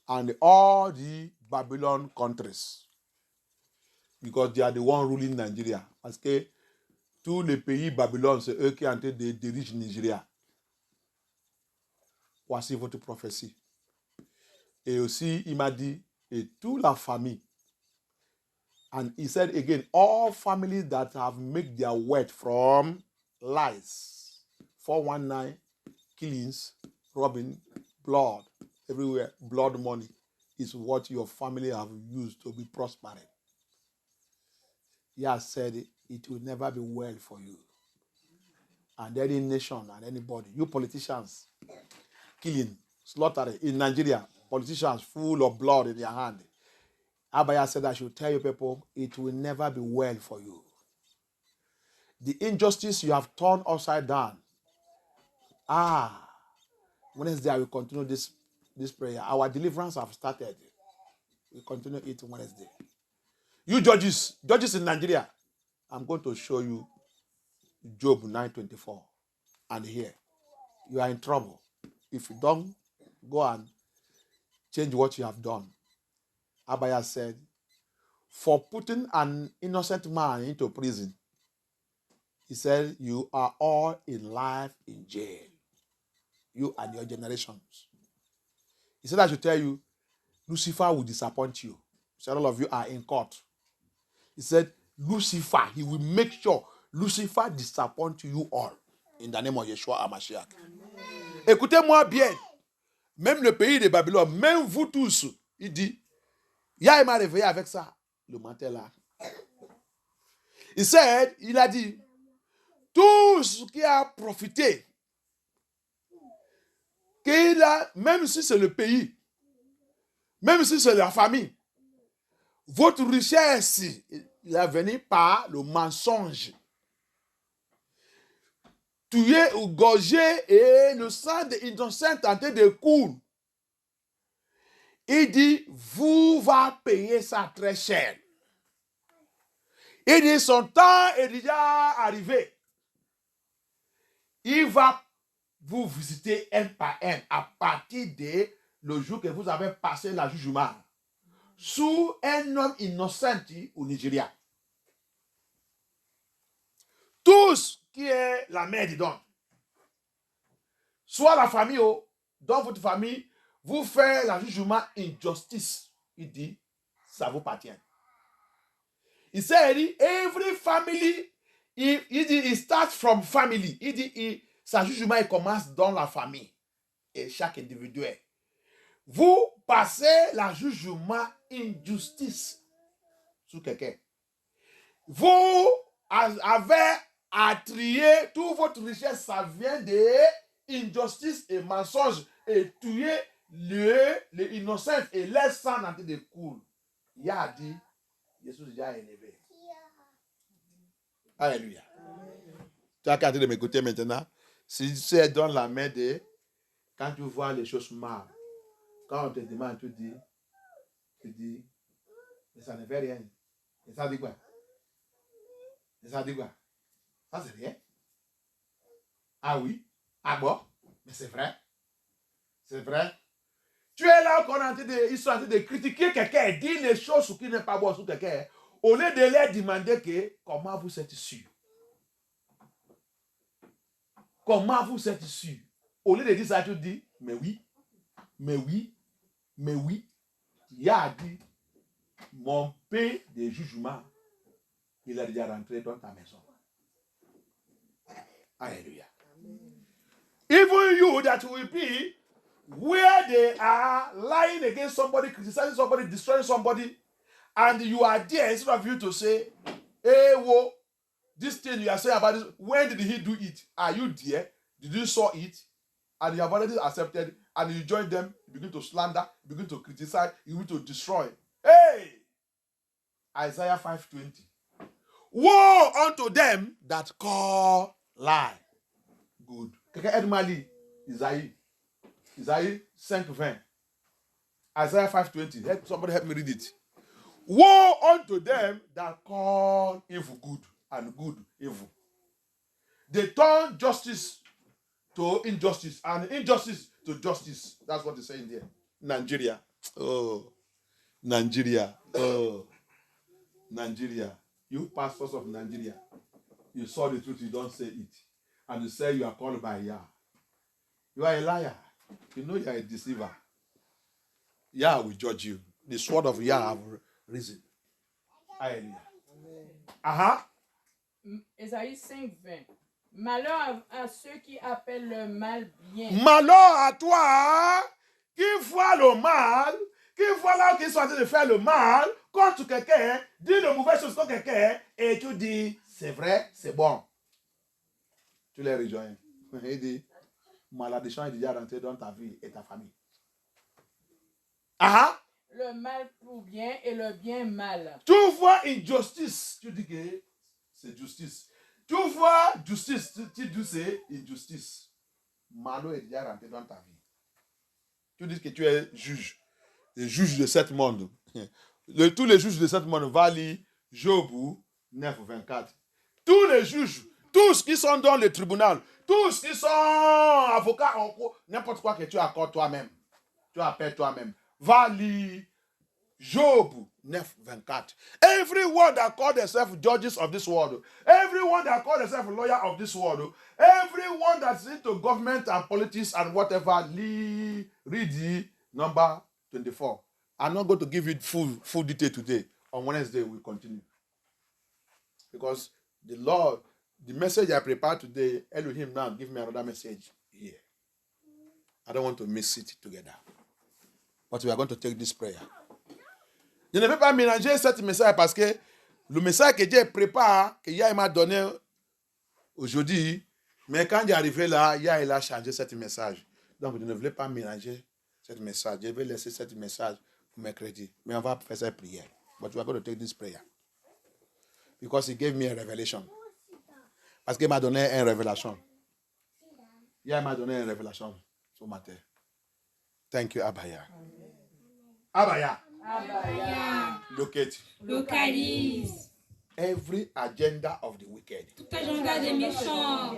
and all the Babylon countries, because they are the one ruling Nigeria. Parce que tous les pays Babylone, c'est eux qui sont en train de diriger Nigeria. Voici votre prophétie. Et aussi, il m'a dit, et toute la famille. And he said again, all families that have made their wealth from lies, 419, killings, robbing, blood, everywhere, blood money is what your family have used to be prospering. He has said it will never be well for you. And any nation and anybody, you politicians, killing, slaughtering in Nigeria, politicians full of blood in their hand. Abaya said, I should tell you people, it will never be well for you. The injustice you have turned upside down. Wednesday I will continue this prayer. Our deliverance have started. We continue it Wednesday. You judges in Nigeria, I'm going to show you Job 9:24. And here, you are in trouble. If you don't go and change what you have done. Abaya said, for putting an innocent man into prison, he said, you are all in life in jail. You and your generations. He said, I should tell you, Lucifer will disappoint you. He said, all of you are in court. He said, Lucifer, he will make sure Lucifer disappoint you all. In the name of Yeshua HaMashiach. Écoutez-moi bien. Même le pays de Babylone, même vous tous, il dit, il m'a réveillé avec ça, le mantel là. Il a dit, tout ce qui a profité, même si c'est le pays, même si c'est la famille, votre richesse, il est venu par le mensonge. Tuer ou gorger et le sang des innocents tenté de couler. Il dit, vous va payer ça très cher. Il dit, son temps est déjà arrivé. Il va vous visiter un par un à partir de le jour que vous avez passé le jugement sous un homme innocent au Nigeria. Tous qui est la mère du don, soit la famille, dans votre famille, vous faites le jugement injustice. Il dit, ça vous appartient. Il dit, every family, il dit, it starts from family. Il dit, sa jugement il commence dans la famille et chaque individuel. Vous passez le jugement injustice sur quelqu'un. Vous avez à trier toute votre richesse, ça vient de injustice et mensonge et tuer les innocents et les sang dans de couler. Il a dit, Jésus déjà élevé. Alléluia. Tu as qu'à de m'écouter maintenant. Si tu es dans la main de, quand tu vois les choses mal, quand on te demande, tu dis, mais ça ne fait rien. Et ça dit quoi? Et ça dit quoi? Ça c'est rien. Ah oui? Ah bon? Mais c'est vrai. C'est vrai. Tu es là qu'on est en train de critiquer quelqu'un, dire les choses qui n'est pas bon sur quelqu'un, au lieu de leur demander que, comment vous êtes sûr? Comment vous êtes sûr? Au lieu de dire ça, tu dis, mais oui, mais oui, mais oui. Il a dit, mon pain de jugement, il a déjà rentré dans ta maison. Alléluia. Even you that will be where they are lying against somebody, criticizing somebody, destroying somebody, and you are there instead of you to say, hey, whoa, this thing you are saying about this, when did he do it? Are you there? Did you saw it? And you have already accepted, and you join them, you begin to slander, you begin to criticize, you begin to destroy. Hey! Isaiah 5:20. Woe unto them that call lie good. Quelqu'un aide-moi lire Isaïe 5:20. Isaiah 5:20. Somebody help me read it. Woe unto them that call evil good and good evil. They turn justice to injustice and injustice to justice. That's what they're saying there. Nigeria. Oh. Nigeria. Oh. Nigeria. You pastors of Nigeria. You saw the truth, you don't say it. And you say you are called by Yah. You are a liar. You know you are a deceiver. Yah will judge you. The sword of Yah have risen. Hallelujah. Esaïe 5:20. Malheur à ceux qui appellent le mal bien. Malheur à toi qui voit le mal, qui voit là qu'ils sont en train de faire le mal contre quelqu'un, dit de mauvaises choses contre quelqu'un, et tu dis, c'est vrai, c'est bon. Tu les rejoins. Il dit, malédiction est déjà rentrée dans ta vie et ta famille. Ah! Le mal pour bien et le bien mal. Tu vois injustice, tu dis que c'est justice. Tu vois justice, tu dis c'est injustice. Malo est déjà rentré dans ta vie. Tu dis que tu es juge, le juge de ce monde. Tous les juges de ce monde vont lire Job 9, 24. Tous les juges, tous qui sont dans le tribunal, tous qui sont avocats en cours, n'importe quoi que tu accordes toi-même, tu appelles toi-même, va lire Job 9, 24. Everyone that call themselves judges of this world, everyone that call themselves lawyer of this world, everyone that's into government and politics and whatever, read the number 24. I'm not going to give you full detail today. On Wednesday, we'll continue. Because the Lord, the message I prepared today, Elohim now give me another message here. I don't want to mix it together. But we are going to take this prayer. Je ne vais pas mélanger ce message parce que le message que Dieu prépare, que Yah m'a donné aujourd'hui, mais quand il est arrivé là, Yah il a changé ce message. Donc je ne voulais pas mélanger ce message. Je vais laisser ce message pour mercredi. Mais on va faire cette prière. But we are going to take this prayer. Because he gave me a revelation. Parce qu'il m'a donné une révélation. Yah m'a donné une révélation ce matin. Thank you, Abaya. Abaya. Localise. Every agenda of the wicked. Tout agenda des méchants.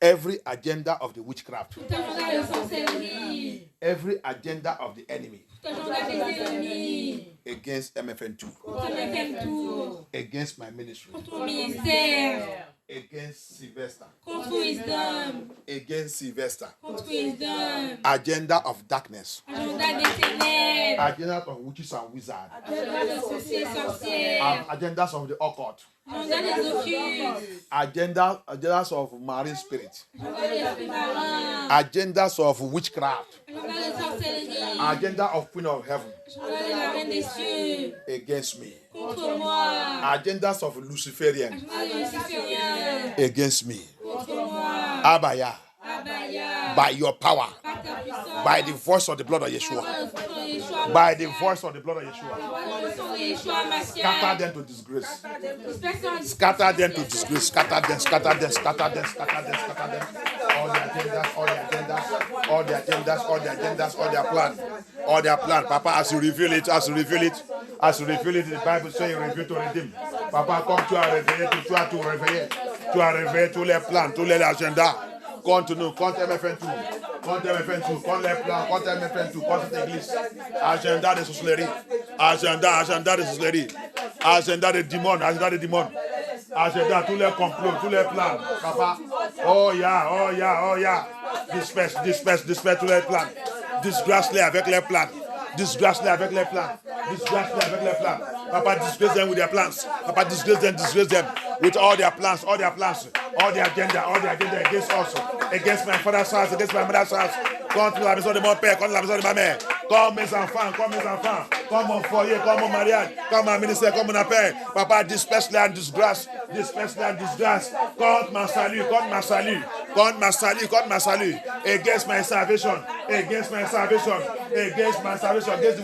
Every agenda of the witchcraft. Tout agenda de sorcellerie. Every agenda of the enemy. Tout agenda des ennemis. Against MFN2. Contre MFN2. Against my ministry. Contre ton ministère. Against Sylvester. Contre Wisdom. Against Sylvester. Contre Wisdom. Agenda of darkness. Agenda des ténèbres. Agenda of witches and wizards. Agenda de sorciers et sorcières. Agendas of the occult. Agenda des occultes. Agendas of marine spirit. Agenda des esprits marins. Agendas of witchcraft. Agenda de sorcellerie. Agenda of Queen of Heaven. Agenda de la reine des cieux. Against me. Contre moi. Agendas of Luciferian. Agenda de lucifériens. Against me. Contre moi. Abaya. Abaya. By your power. Par ta puissance. By the voice of the blood of Yeshua. By the voice of the blood of Yeshua. Scatter them to disgrace. Scatter them to disgrace. Scatter them, scatter them, scatter them, scatter them, scatter them. All the agendas, all the agendas, all the agendas, all the agendas, all their plan. All their plan. Papa, as you reveal it, as you reveal it, as you reveal it, the Bible says you reveal to redeem. Papa, comme tu as réveillé, tu as tout réveillé. Tu as réveillé tous les plans, tous les agendas. Contre nous, contre MFN2, contre MFN2, contre les plans, contre MFN2, contre cette église. Agenda de sorcellerie. Agenda de sorcellerie. Agenda de démons, agenda de démons. Agenda, tous les complots, tous les plans. Papa, oh yeah. Disperse tous les plans. Disgrace-les avec les plans. Disgrace-les avec les plans. Disgrace-les avec les plans. Papa, disgrace them with their plans. Papa, disgrace them with all their plans, all the agenda against us, against my father's house, against my mother's house, contre la maison de mon père, contre la maison de ma mère, comme mes enfants, comme mon foyer, comme mon mariage, comme mon ministère, comme mon appel. Papa, disperse-les en disgrâce, contre ma salut, against my salvation, against the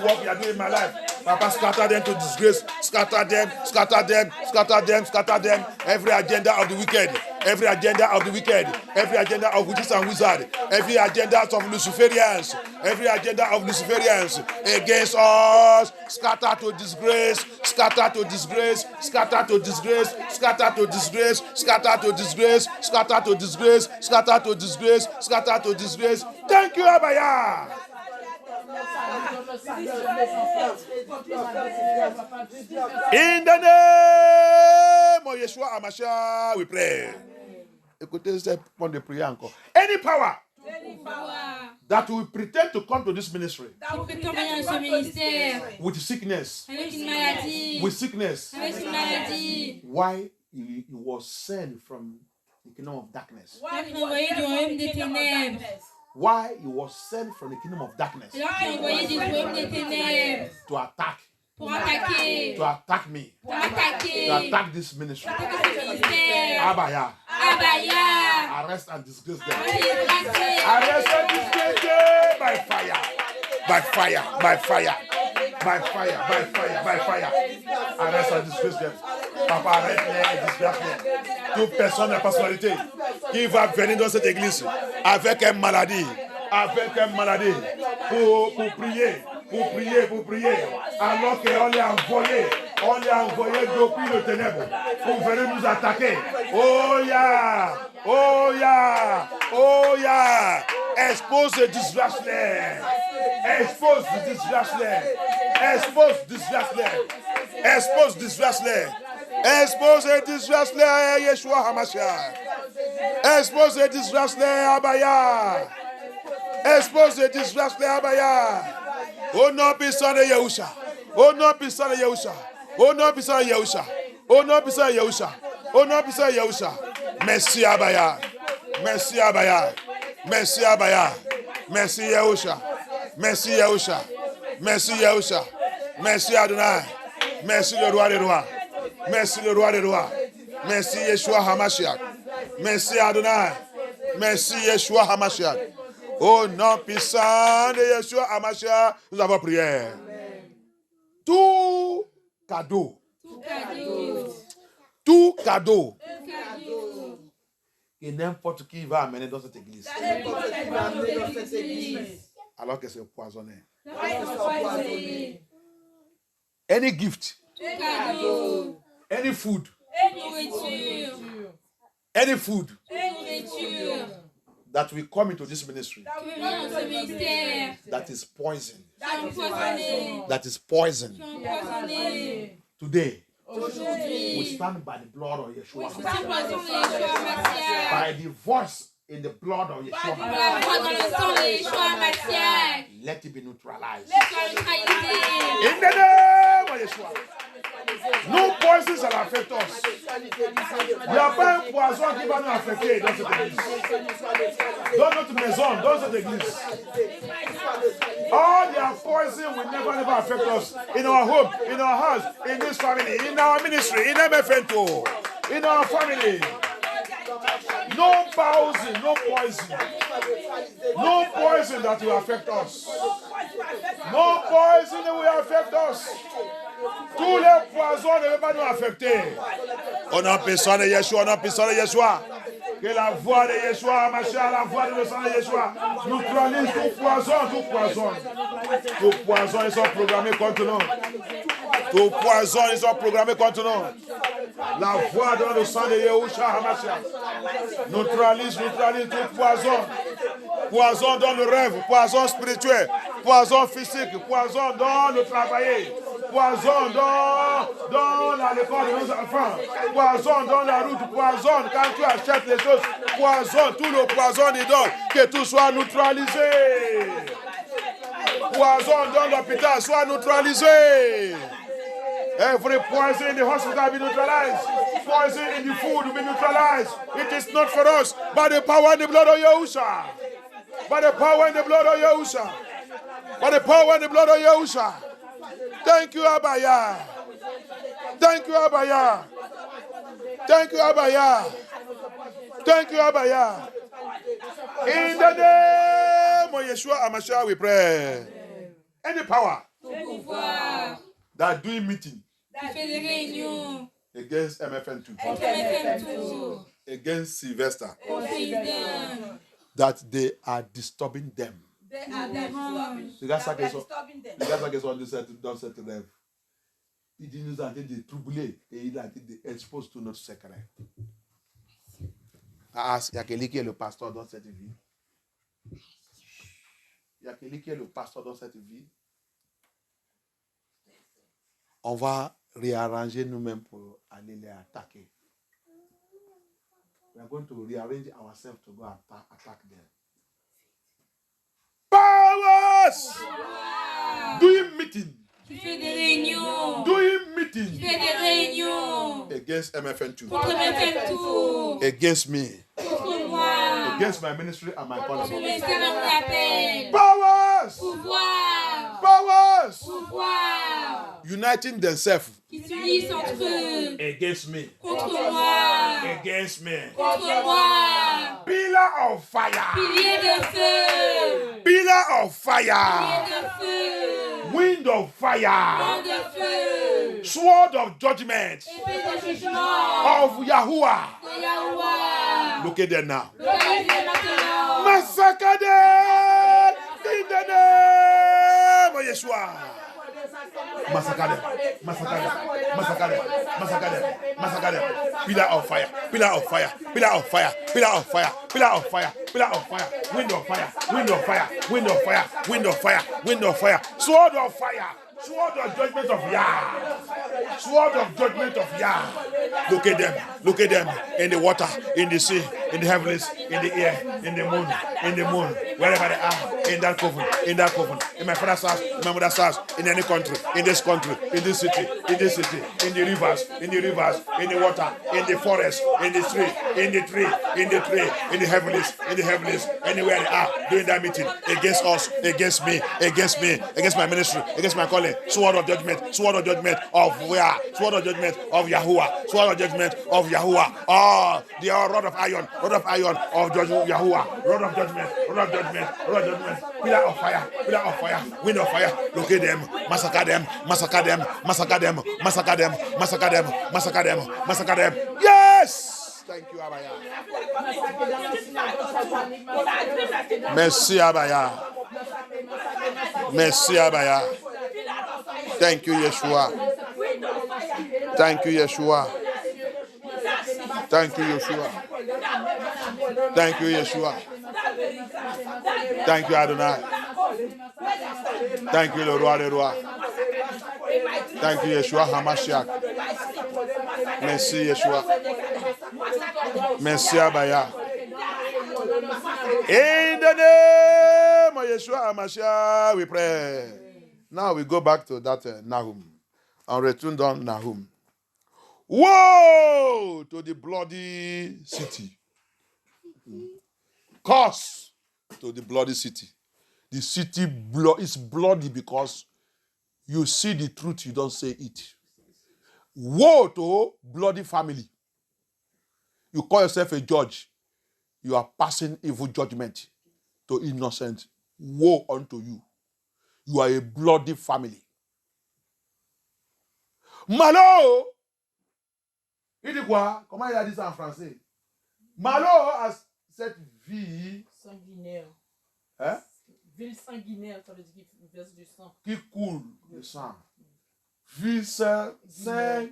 work you are doing in my life. Papa, scatter them to disgrace, scatter them. Every agenda of the wicked, every agenda of witches and wizards, every agenda of Luciferians, against us, scatter to disgrace. Thank you, Abaya. In the name of Yeshua HaMashiach, we pray. Écoutez ce point de prière encore. Any power that will pretend to come to this ministry with sickness, why he was sent from the kingdom of darkness. Envoyé du royaume des ténèbres. Why he was sent from the kingdom of darkness Envoyé du royaume des ténèbres. to attack, Pour attaquer. to attack me, Pour attaquer. to attack this ministry. Ministère. Abaya, Abaya. arrest and disgrace them. Disgracé. Arrest and disgrace them by fire, by fire, by fire, by fire, by fire, by fire. Arrest and disgrace them. Papa, arrête-les, disgrace-les. Toute personne à personnalité qui va venir dans cette église avec une maladie, pour prier, alors qu'on l'a envoyé depuis le ténèbre pour venir nous attaquer. Oh yeah, oh yeah, oh yeah. Expose et disgrace-les. Expose et disgrace-les. Expose, disgrace-les. Expose, disgrace-les. Expose et disgrace-les, Yeshua HaMashiach. Expose et disgrace-les, Abaya. Expose et disgrace-les, Abaya. Au nom puissant de Yahusha. Au nom puissant de Yahusha. Au nom puissant de Yahusha. Au nom puissant de Yahusha. Au nom puissant de Yahusha. Merci, Abaya. Merci, Abaya. Merci, Abaya. Merci, Yahusha. Merci, Yahusha. Merci, Yahusha. Merci, Adonai. Merci, le roi des rois. Merci, le roi des rois. Merci, Yeshua HaMashiach. Merci, Adonai. Merci, Yeshua HaMashiach. Au nom puissant de Yeshua HaMashiach, nous avons prié. Tout cadeau. Tout cadeau. Et n'importe qui va amener dans cette église. Alors que c'est poisonné. Any gift. Any food. Any food that will come into this ministry that is poison. That is poison. Today, we stand by the blood of Yeshua. By the voice in the blood of Yeshua. Let it be neutralized. In the name of Yeshua. No poison shall affect us. Il n'y a pas un poison qui va nous affecter dans cette église. Dans notre maison, dans cette église. All their poison will never affect us. In our home, in our house, in this family, in our ministry, in MFN2, in our family. No poison, no poison. No poison that will affect us. No poison that will affect us. Tous les poisons ne peuvent pas nous affecter. Au nom puissant de Yeshua, au nom puissant de Yeshua. Que la voix de Yeshua, Mashiach, la voix de le sang de Yeshua, neutralise tout poison, tout poison. Tout poison, ils sont programmés contre nous. Tout poison, ils sont programmés contre nous. La voix dans le sang de Yeshua, Mashiach. Neutralise tout poison. Poison dans le rêve, poison spirituel, poison physique, poison dans le travail. Poison dans l'école de nos enfants. Poison dans la route. Poison quand tu achètes les choses. Poison, tout le poison d'idole. Que tout soit neutralisé. Poison dans l'hôpital soit neutralisé. Every poison in the hospital be neutralized. Poison in the food will be neutralized. It is not for us. By the power and the blood of Yahusha. By the power and the blood of Yahusha. By the power and the blood of Yahusha. Thank you, Abaya. Thank you, Abaya. Thank you, Abaya. Thank you, Abaya. In the name of Yeshua HaMashiach, we pray. Any power that doing meeting against MFN2, against Sylvester, that they are disturbing them. Regarde ça qu'ils sont dans cette rêve. Il nous a été troublés et il a été exposé tout notre secret. Il y a quelqu'un qui est le pasteur dans cette vie. Il y a quelqu'un qui est le pasteur dans cette vie. On va réarranger nous-mêmes pour aller les attaquer. We are going to rearrange ourselves to go attack them. Powers! Doing meeting. Tu fais des réunions. Doing meeting. meetings fait des réunions against MFN2, contre MFM Tour, against me, contre moi, against my ministry and my contre calling. le ministère de mon appel. Powers! Pouvoir, Powers! pouvoir, Uniting themselves qui s'unissent entre eux, against me, contre moi, against me. contre moi. Pillar of fire, Pilier de feu, pillar of pilier fire, de feu, wind of fire, vent de feu, sword of judgment épée de jugement, of Yahuwah. de Yahweh. Look at them now. Localisez maintenant. Massacre them in the name of Yeshua. Massacre them, massacre them, massacre them, massacre them, massacre them. Pillar of fire, pillar of fire, pillar of fire, pillar of fire, pillar of fire, pillar of fire, wind of fire, wind of fire, wind of fire, wind of fire, wind of fire, sword of fire. Sword of judgment of Yah. Sword of judgment of Yah. Look at them in the water, in the sea, in the heavens, in the air, in the moon, wherever they are, in that coven, in my father's house, in my mother's house, in any country, in this country, in this city, in the rivers, in the water, in the forest, in the tree, in the heavens, anywhere they are doing that meeting against us, against me, against my ministry, against my calling. Sword of judgment of where? Sword of judgment of Yahuwah. Sword of judgment of Yahuwah. Oh, the rod of iron of judgment, Yahuwah. Rod of judgment. Pillar of fire, wind of fire. Look at them, massacre them. Yes! Thank you, Abaya. Merci, Abaya. Thank you, Yeshua. Thank you, Yeshua. Thank you, Yeshua. Thank you, Yeshua. Thank you, Adonai. Thank you, le roi des rois. Thank you, Yeshua Hamashiach. Merci, Yeshua. Merci, Abaya. In the name of Yeshua Hamashiach, we pray. Now we go back to that Nahum and return down Nahum. Woe to the bloody city. Curse to the bloody city. The city is bloody because you see the truth, you don't say it. Woe to bloody family. You call yourself a judge. You are passing evil judgment to innocent. Woe unto you. You are a bloody family. Malo! Il dit quoi? Comment il a dit ça en français? Malo a cette vie sanguinaire. Hein? Ville sanguinaire, ça veut dire qu'il verse du sang. Qui coule le sang. Vie sanguinaire.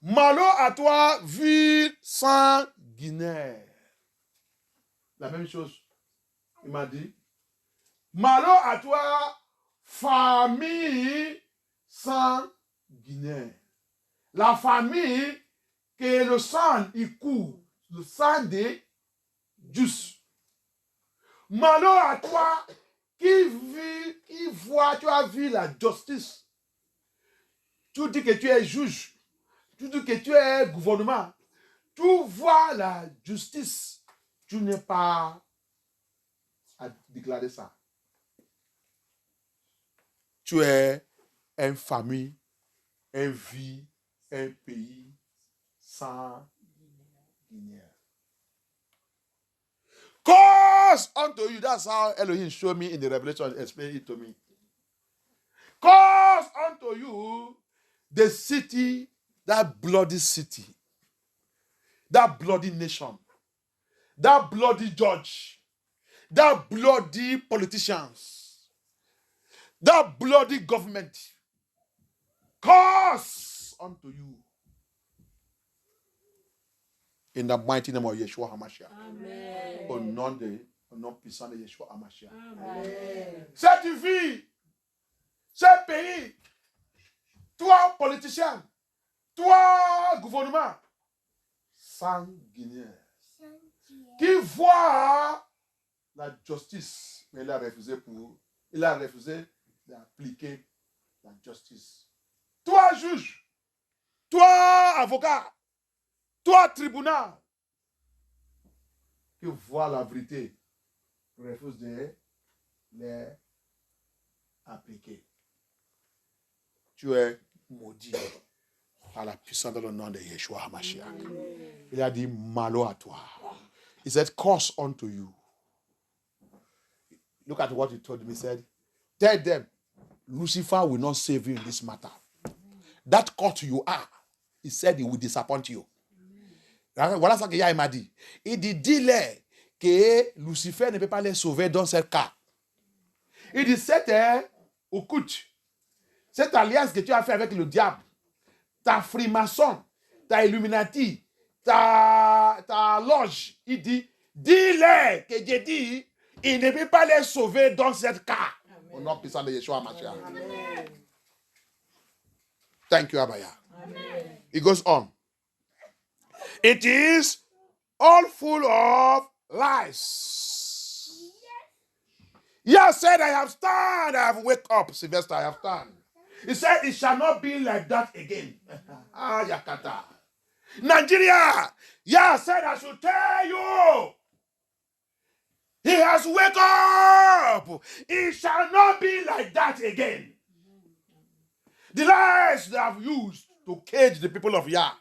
Malo à toi, ville sanguinaire. La même chose. Il m'a dit, malheur à toi, famille sanguinaire. La famille que le sang, il coule, le sang des justes. Malheur à toi qui voit, tu as vu la justice. Tu dis que tu es juge. Tu dis que tu es gouvernement. Tu vois la justice. Tu n'es pas à déclarer ça. Tu es une famille, une vie, un pays sans guinéen. Cause unto you, that's how Elohim showed me in the revelation, explain it to me. Cause unto you the city, that bloody city, that bloody nation, that bloody judge, that bloody politicians, that bloody government, curse unto you. In the mighty name of Yeshua HaMashiach. Amen. Au nom puissant de Yeshua HaMashiach. Amen. Cette vie, ce pays, toi politicien, toi gouvernement, sanguinaire, qui voit la justice, mais il a refusé d'appliquer la justice. Toi, juge, toi, avocat, toi, tribunal, qui voit la vérité, refuse de les appliquer. Tu es maudit par la puissance dans le nom de Yeshua HaMashiach. Il a dit, malo à toi. He said, curse unto you. Look at what he told me. He said, tell them, Lucifer will not save you in this matter. That court you are, he said he will disappoint you. Voilà ce qu'il m'a dit. Il dit, dis-leur que Lucifer ne peut pas les sauver dans ce cas. Il dit, écoute, cette alliance que tu as fait avec le diable, ta frimaçon, ta Illuminati, ta loge, il dit, dis-leur que j'ai dit, il ne peut pas les sauver dans ce cas. Au nom puissant de Yeshua HaMashiach. Thank you, Abaya. Amen. It goes on. It is all full of lies. Yah said, I have stand, I have wake up. Sylvester, I have stand. He said, it shall not be like that again. Ah, Yakata. Nigeria, Yah said, I should tell you. He has wake up. It shall not be like that again. The lies they have used to cage the people of Yah,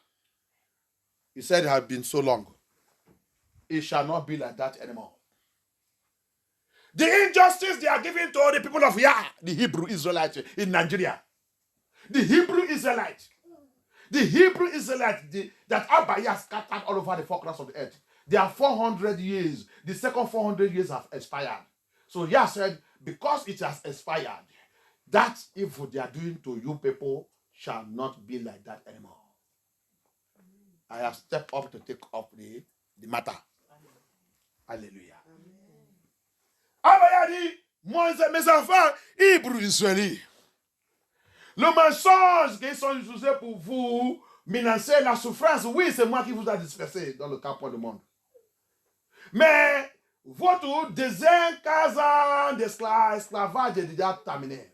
he said, it has been so long. It shall not be like that anymore. The injustice they are giving to the people of Yah, the Hebrew Israelites in Nigeria, the Hebrew Israelites that Abaya scattered all over the four corners of the earth. They are 400 years. The second 400 years have expired. So Yah said, because it has expired, that evil they are doing to you people shall not be like that anymore. I have stepped up to take up the matter. Alléluia. Abaya dit, moi et mes enfants, Hébreux Israélites, le mensonge qu'ils sont utilisés pour vous menacer la souffrance, oui, c'est moi qui vous ai dispersé dans le camp du monde. Mais votre deuxième 15 ans d'esclavage est déjà terminé.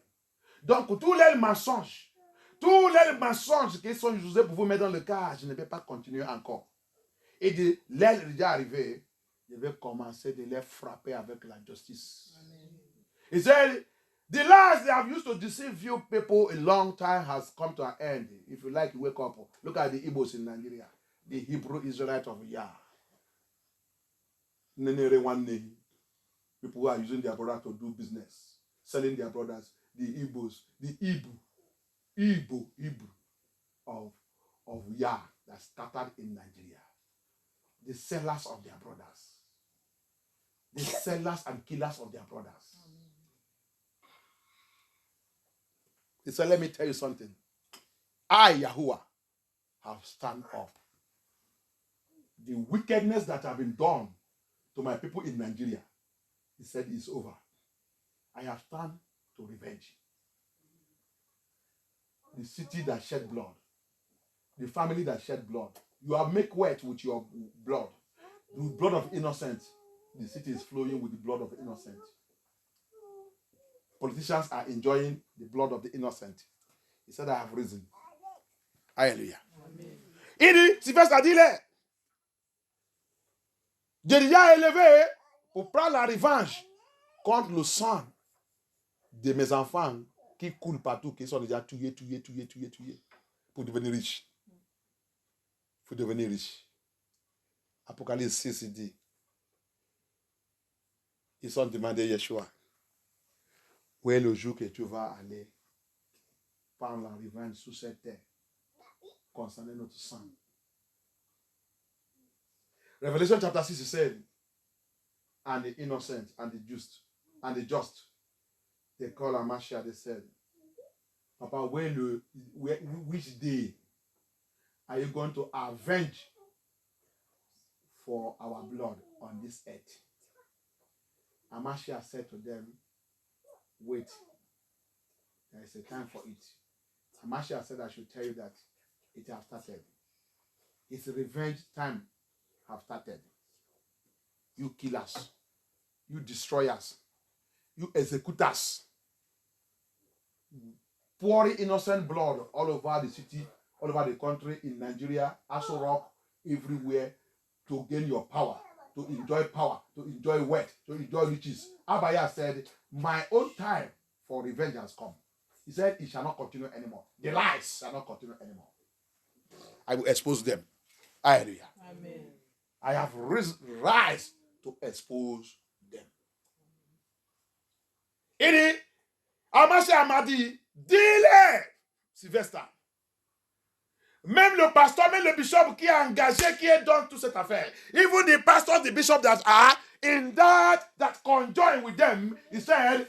Donc, tous les mensonges qui sont utilisés pour vous mettre dans le cas, je ne vais pas continuer encore. Et de l'aile est déjà arrivée, je vais commencer de les frapper avec la justice. He said, the lies they have used to deceive you people a long time has come to an end. If you like, wake up. Look at the Igbos in Nigeria, the Hebrew Israelite of Yah. People who are using their brothers to do business, selling their brothers, the Igbos, the Igbo of Yah that started in Nigeria. The sellers of their brothers. The sellers and killers of their brothers. He said, let me tell you something. I, Yahuwah, have stand up. The wickedness that have been done to my people in Nigeria, he said, is over. I have stand to revenge. The city that shed blood, the family that shed blood, you have made wet with your blood. The blood of innocents. The city is flowing with the blood of innocent. Politicians are enjoying the blood of the innocent. He said, I have risen. Alléluia. Il dit, Sylvestre a dit là, Dieu est élevé pour prendre la revanche contre le sang de mes enfants qui coulent partout, qui sont déjà tués, pour devenir riches. Il faut devenir riche. Apocalypse 6, il dit, ils ont demandé à Yeshua, où est le jour que tu vas aller prendre la revanche sur cette terre concernant notre sang? Revelation chapter 6 said, and the innocent and the just, they call Amashiach, they said, Papa, which day are you going to avenge for our blood on this earth? Amashiach said to them, wait, there is a time for it. Amashiach said, I should tell you that it has started. Its revenge time have started. You killers, you destroyers, you executors, pouring innocent blood all over the city, all over the country, in Nigeria, Aso Rock, everywhere, to gain your power, to enjoy wealth, to enjoy riches. Abaya said, my own time for revenge has come. He said, it shall not continue anymore. The lies shall not continue anymore. I will expose them. Hallelujah. Amen. I have rise to expose them. Ini, Amase Amadi, dis-le, Sylvester. Même le pasteur, même le bishop qui est engagé, qui est dans toute cette affaire. Even the pastors, the bishops that are in that conjoin with them, he said,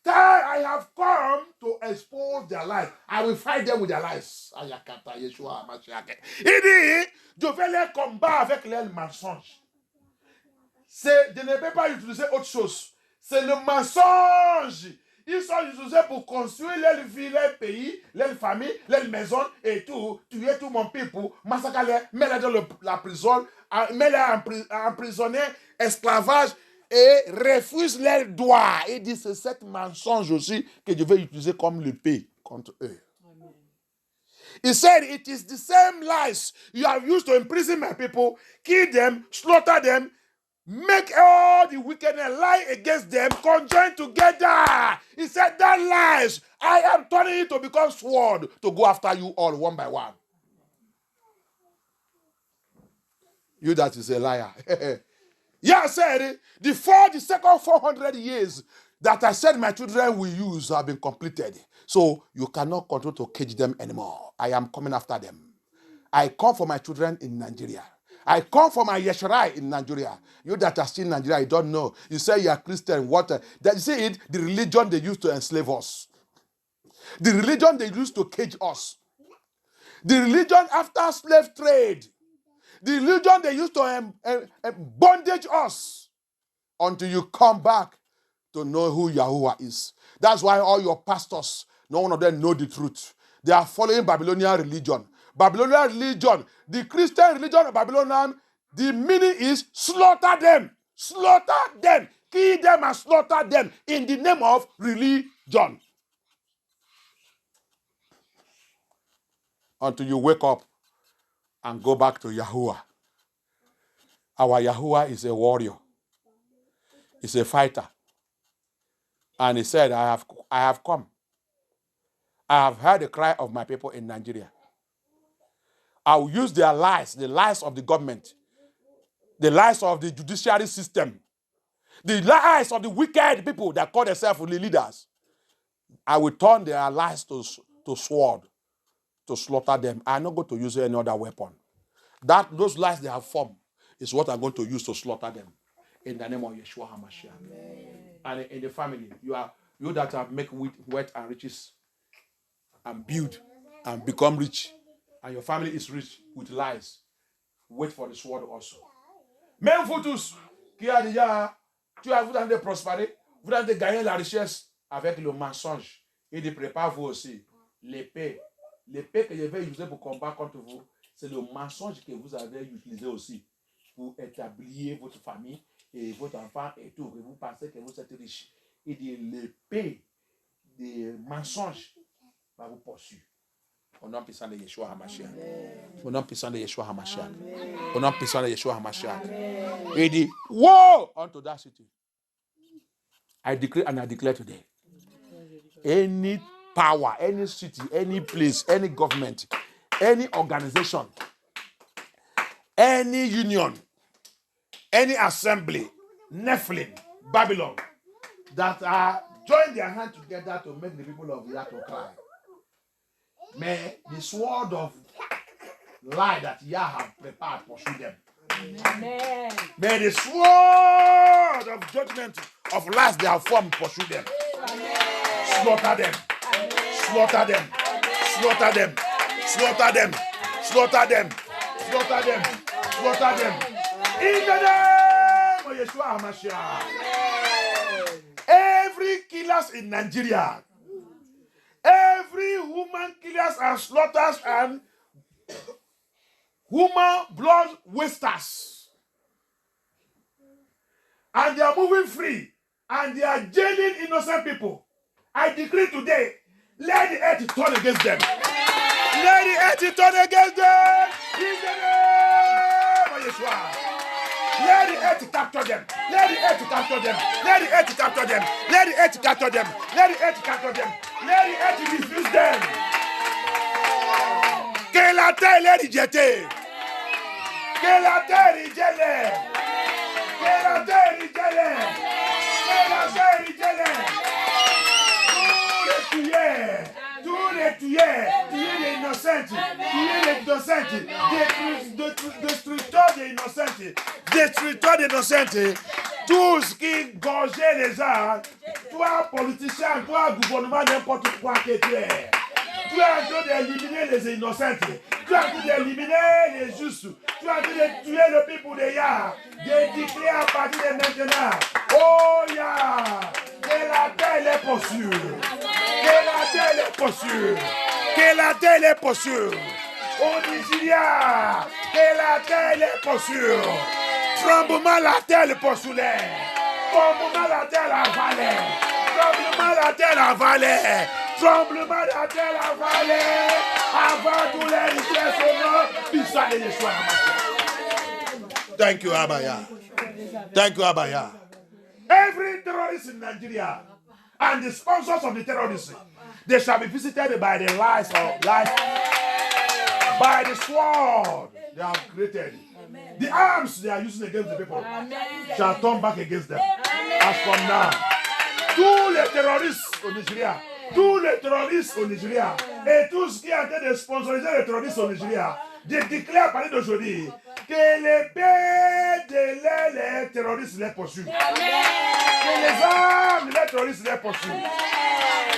I have come to expose their lies. I will fight them with their lies. Ayakata Yeshua Mashiach. Il dit, je vais les combattre avec leurs mensonges. Je ne peux pas utiliser autre chose. C'est le mensonge. Ils sont utilisés pour construire leur vie, leur pays, leur famille, leur maison et tout. Tuer tout mon peuple, massacrer les, mettre dans la prison, mettre emprisonner, esclavage et refuse leurs droits. Il dit c'est cette mensonge aussi que je vais utiliser comme l'épée contre eux. Amen. He said it is the same lies you have used to imprison my people, kill them, slaughter them, make all the wickedness lie against them, conjoin together. He said that lies, I am turning it to become sword to go after you all one by one. You that is a liar. Yeah, I said the second 400 years that I said my children will use have been completed. So you cannot continue to cage them anymore. I am coming after them. I come for my children in Nigeria. I come for my Yesharai in Nigeria. You that are still in Nigeria, you don't know. You say you are Christian, what? You see it, the religion they used to enslave us. The religion they used to cage us. The religion after slave trade. The religion they used to bondage us until you come back to know who Yahuwah is. That's why all your pastors, no one of them know the truth. They are following Babylonian religion. Babylonian religion, the Christian religion of Babylonian, the meaning is slaughter them, kill them and slaughter them in the name of religion. Until you wake up and go back to Yahuwah. Our Yahuwah is a warrior. He's a fighter. And he said, I have come. I have heard the cry of my people in Nigeria. I will use their lies, the lies of the government, the lies of the judiciary system, the lies of the wicked people that call themselves leaders. I will turn their lies to sword, to slaughter them. I'm not going to use any other weapon. Those lies they have formed is what I'm going to use to slaughter them. In the name of Yeshua HaMashiach. And in the family, you that have make wealth and riches and build and become rich, and your family is rich with lies, wait for the sword also. Même vous tous qui a déjà, vous allez prospérer, vous allez gagner la richesse avec le mensonge. Et de préparer vous aussi l'épée. L'épée que je vais utiliser pour combattre contre vous, c'est le mensonge que vous avez utilisé aussi pour établir votre famille et votre enfant et tout. Et vous pensez que vous êtes riche. Et de l'épée des mensonges va vous poursuivre. Au nom puissant de Yeshua HaMashiach. Au nom puissant de Yeshua HaMashiach. Au nom puissant de Yeshua HaMashiach. Et il dit, woe unto that city. I decree and I declare today. Any power, any city, any place, any government, any organization, any union, any assembly, Nephilim, Babylon, that are join their hands together to make the people of the earth to cry. May the sword of lie that Yah have prepared pursue them. Amen. May the sword of judgment of lies they have formed pursue them. Amen. Slaughter them. Amen. Slaughter them. Amen. Slaughter them. Slaughter them. Slaughter them. Slaughter them. Slaughter them. In the name of Yeshua HaMashiach. Every killers in Nigeria, every woman killers and slaughters and human blood wasters, and they are moving free and they are jailing innocent people. I decree today, Let the earth turn against them. Let the earth turn against them. In the name of Yeshua. Let the earth capture them. Let the earth capture them. Let the earth capture them. Let the earth capture them. Let the earth capture them. Let the earth refuse them. Que la terre les rejette. Que la terre rejette. Que la terre rejette. Que la terre rejette. Tous les tueurs, tuer les innocents, tuer les innocents, destructeurs des innocents, destructeurs des innocents, tous qui gorgeaient les gens, toi politicien, toi gouvernement, n'importe quoi que tu es. Tu es en train d'éliminer les innocents, tu es en train d'éliminer les justes, tu es en train de tuer le peuple de Yah, de déclarer à partir de maintenant, oh Yah, que la terre est poursuivre. Que la terre les poursuive. Que la terre les poursuive. Au Nigeria, que la terre les poursuive. Tremblement la terre les poursuit. Tremblement la terre la vallée. Tremblement la terre la vallée. Tremblement la terre la vallée. Avant tous les richesses au nord, Pisa et Yeshua. Thank you, Abaya. Thank you, Abaya. Every terrorist in Nigeria and the sponsors of the terrorism, they shall be visited by the lies of life, by the sword they have created. Amen. The arms they are using against the people shall turn back against them. As from now, tous les terroristes au Nigeria, et tous qui ont été de sponsoriser les terroristes au Nigeria, je déclare à partir d'aujourd'hui que l'épée de les terroristes les poursuivent. Que les armes les terroristes les poursuivent.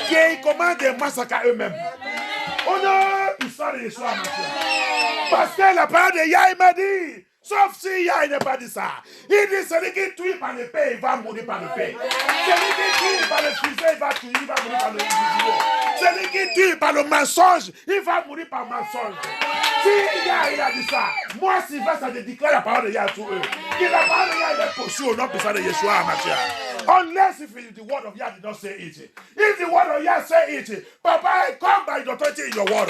Qu'ils commandent des massacres à eux-mêmes. Au nom puissant de Yeshua Mashiach. Parce que la parole de Yah m'a dit, sauf si Yah n'a pas dit ça. Il dit celui qui tue par l'épée, il va mourir par l'épée. Celui qui tue par le fusil, il va tuer, il va mourir par le fusil. Celui qui tue par le mensonge, il va mourir par le mensonge. Si Yah il a dit ça, moi Sylvestre a déclaré la parole de Yah sur eux. Que la parole de Yah est poursuivie au nom puissant de Yeshua Mashiach. Unless if the word of Yah did not say it. If the word of Yah say it, Papa, I come by the authority in your word.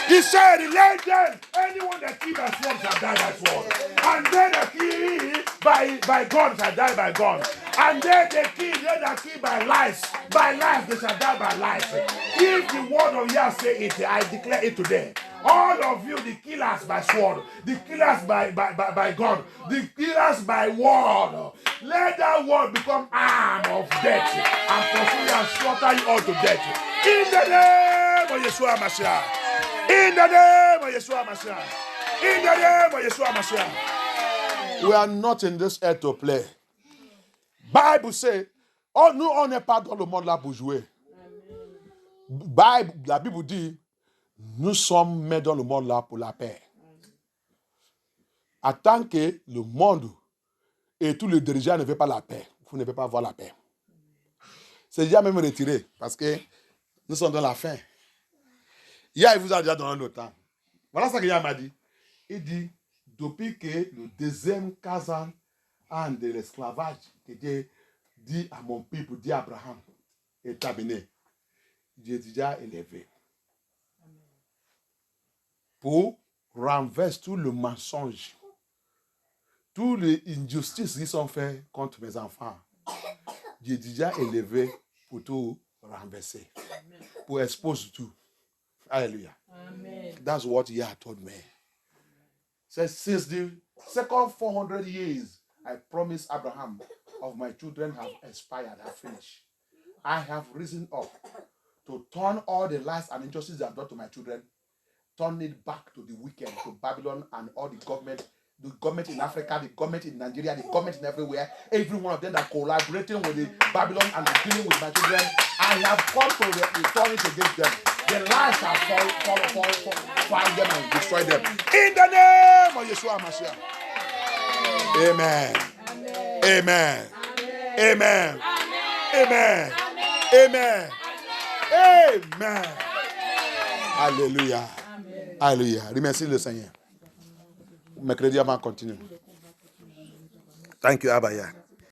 He said, let them, anyone that kills by sword shall die by sword. And they that kill by gun shall die by gun. And they that kill by lies they shall die by lies. If the word of Yah say it, I declare it today. All of you, the killers by sword, the killers by gun, the killers by word, let that word become arm of death and pursue and slaughter you all to death. In the name of Yeshua Mashiach. In the name of Yeshua Mashiach. In the name of Yeshua Mashiach. We are not in this earth to play. Bible say, oh, nous on n'est pas dans le monde là pour jouer. Bible, la Bible dit, nous sommes mis dans le monde là pour la paix. En tant que le monde et tous les dirigeants ne veulent pas la paix, vous ne pouvez pas avoir la paix. C'est déjà même retiré parce que nous sommes dans la fin. Hier, il vous a déjà donné le temps. Voilà ce que Yah m'a dit. Il dit, depuis que le deuxième casan de l'esclavage qui était dit à mon peuple, dit à Abraham, est terminé, j'ai déjà élevé. Pour renverser tout le mensonge, toutes les injustices qui sont faites contre mes enfants. J'ai déjà élevé pour tout renverser, pour exposer tout. Hallelujah. Amen. That's what Yah told me. Says, since the second 400 years, I promised Abraham of my children have expired, have finished. I have risen up to turn all the lies and injustices I have done to my children, turn it back to the wicked, to Babylon and all the government in Africa, the government in Nigeria, the government in everywhere, every one of them that collaborating with the Babylon and dealing with my children, I have come to return it against them. The lies shall find them and destroy them. In the name of Yeshua Mashiach. Amen. Amen. Amen. Amen. Amen. Amen. Alléluia. Alléluia. Remercie le Seigneur. Mercredi, on va continuer. Thank you, Abaya.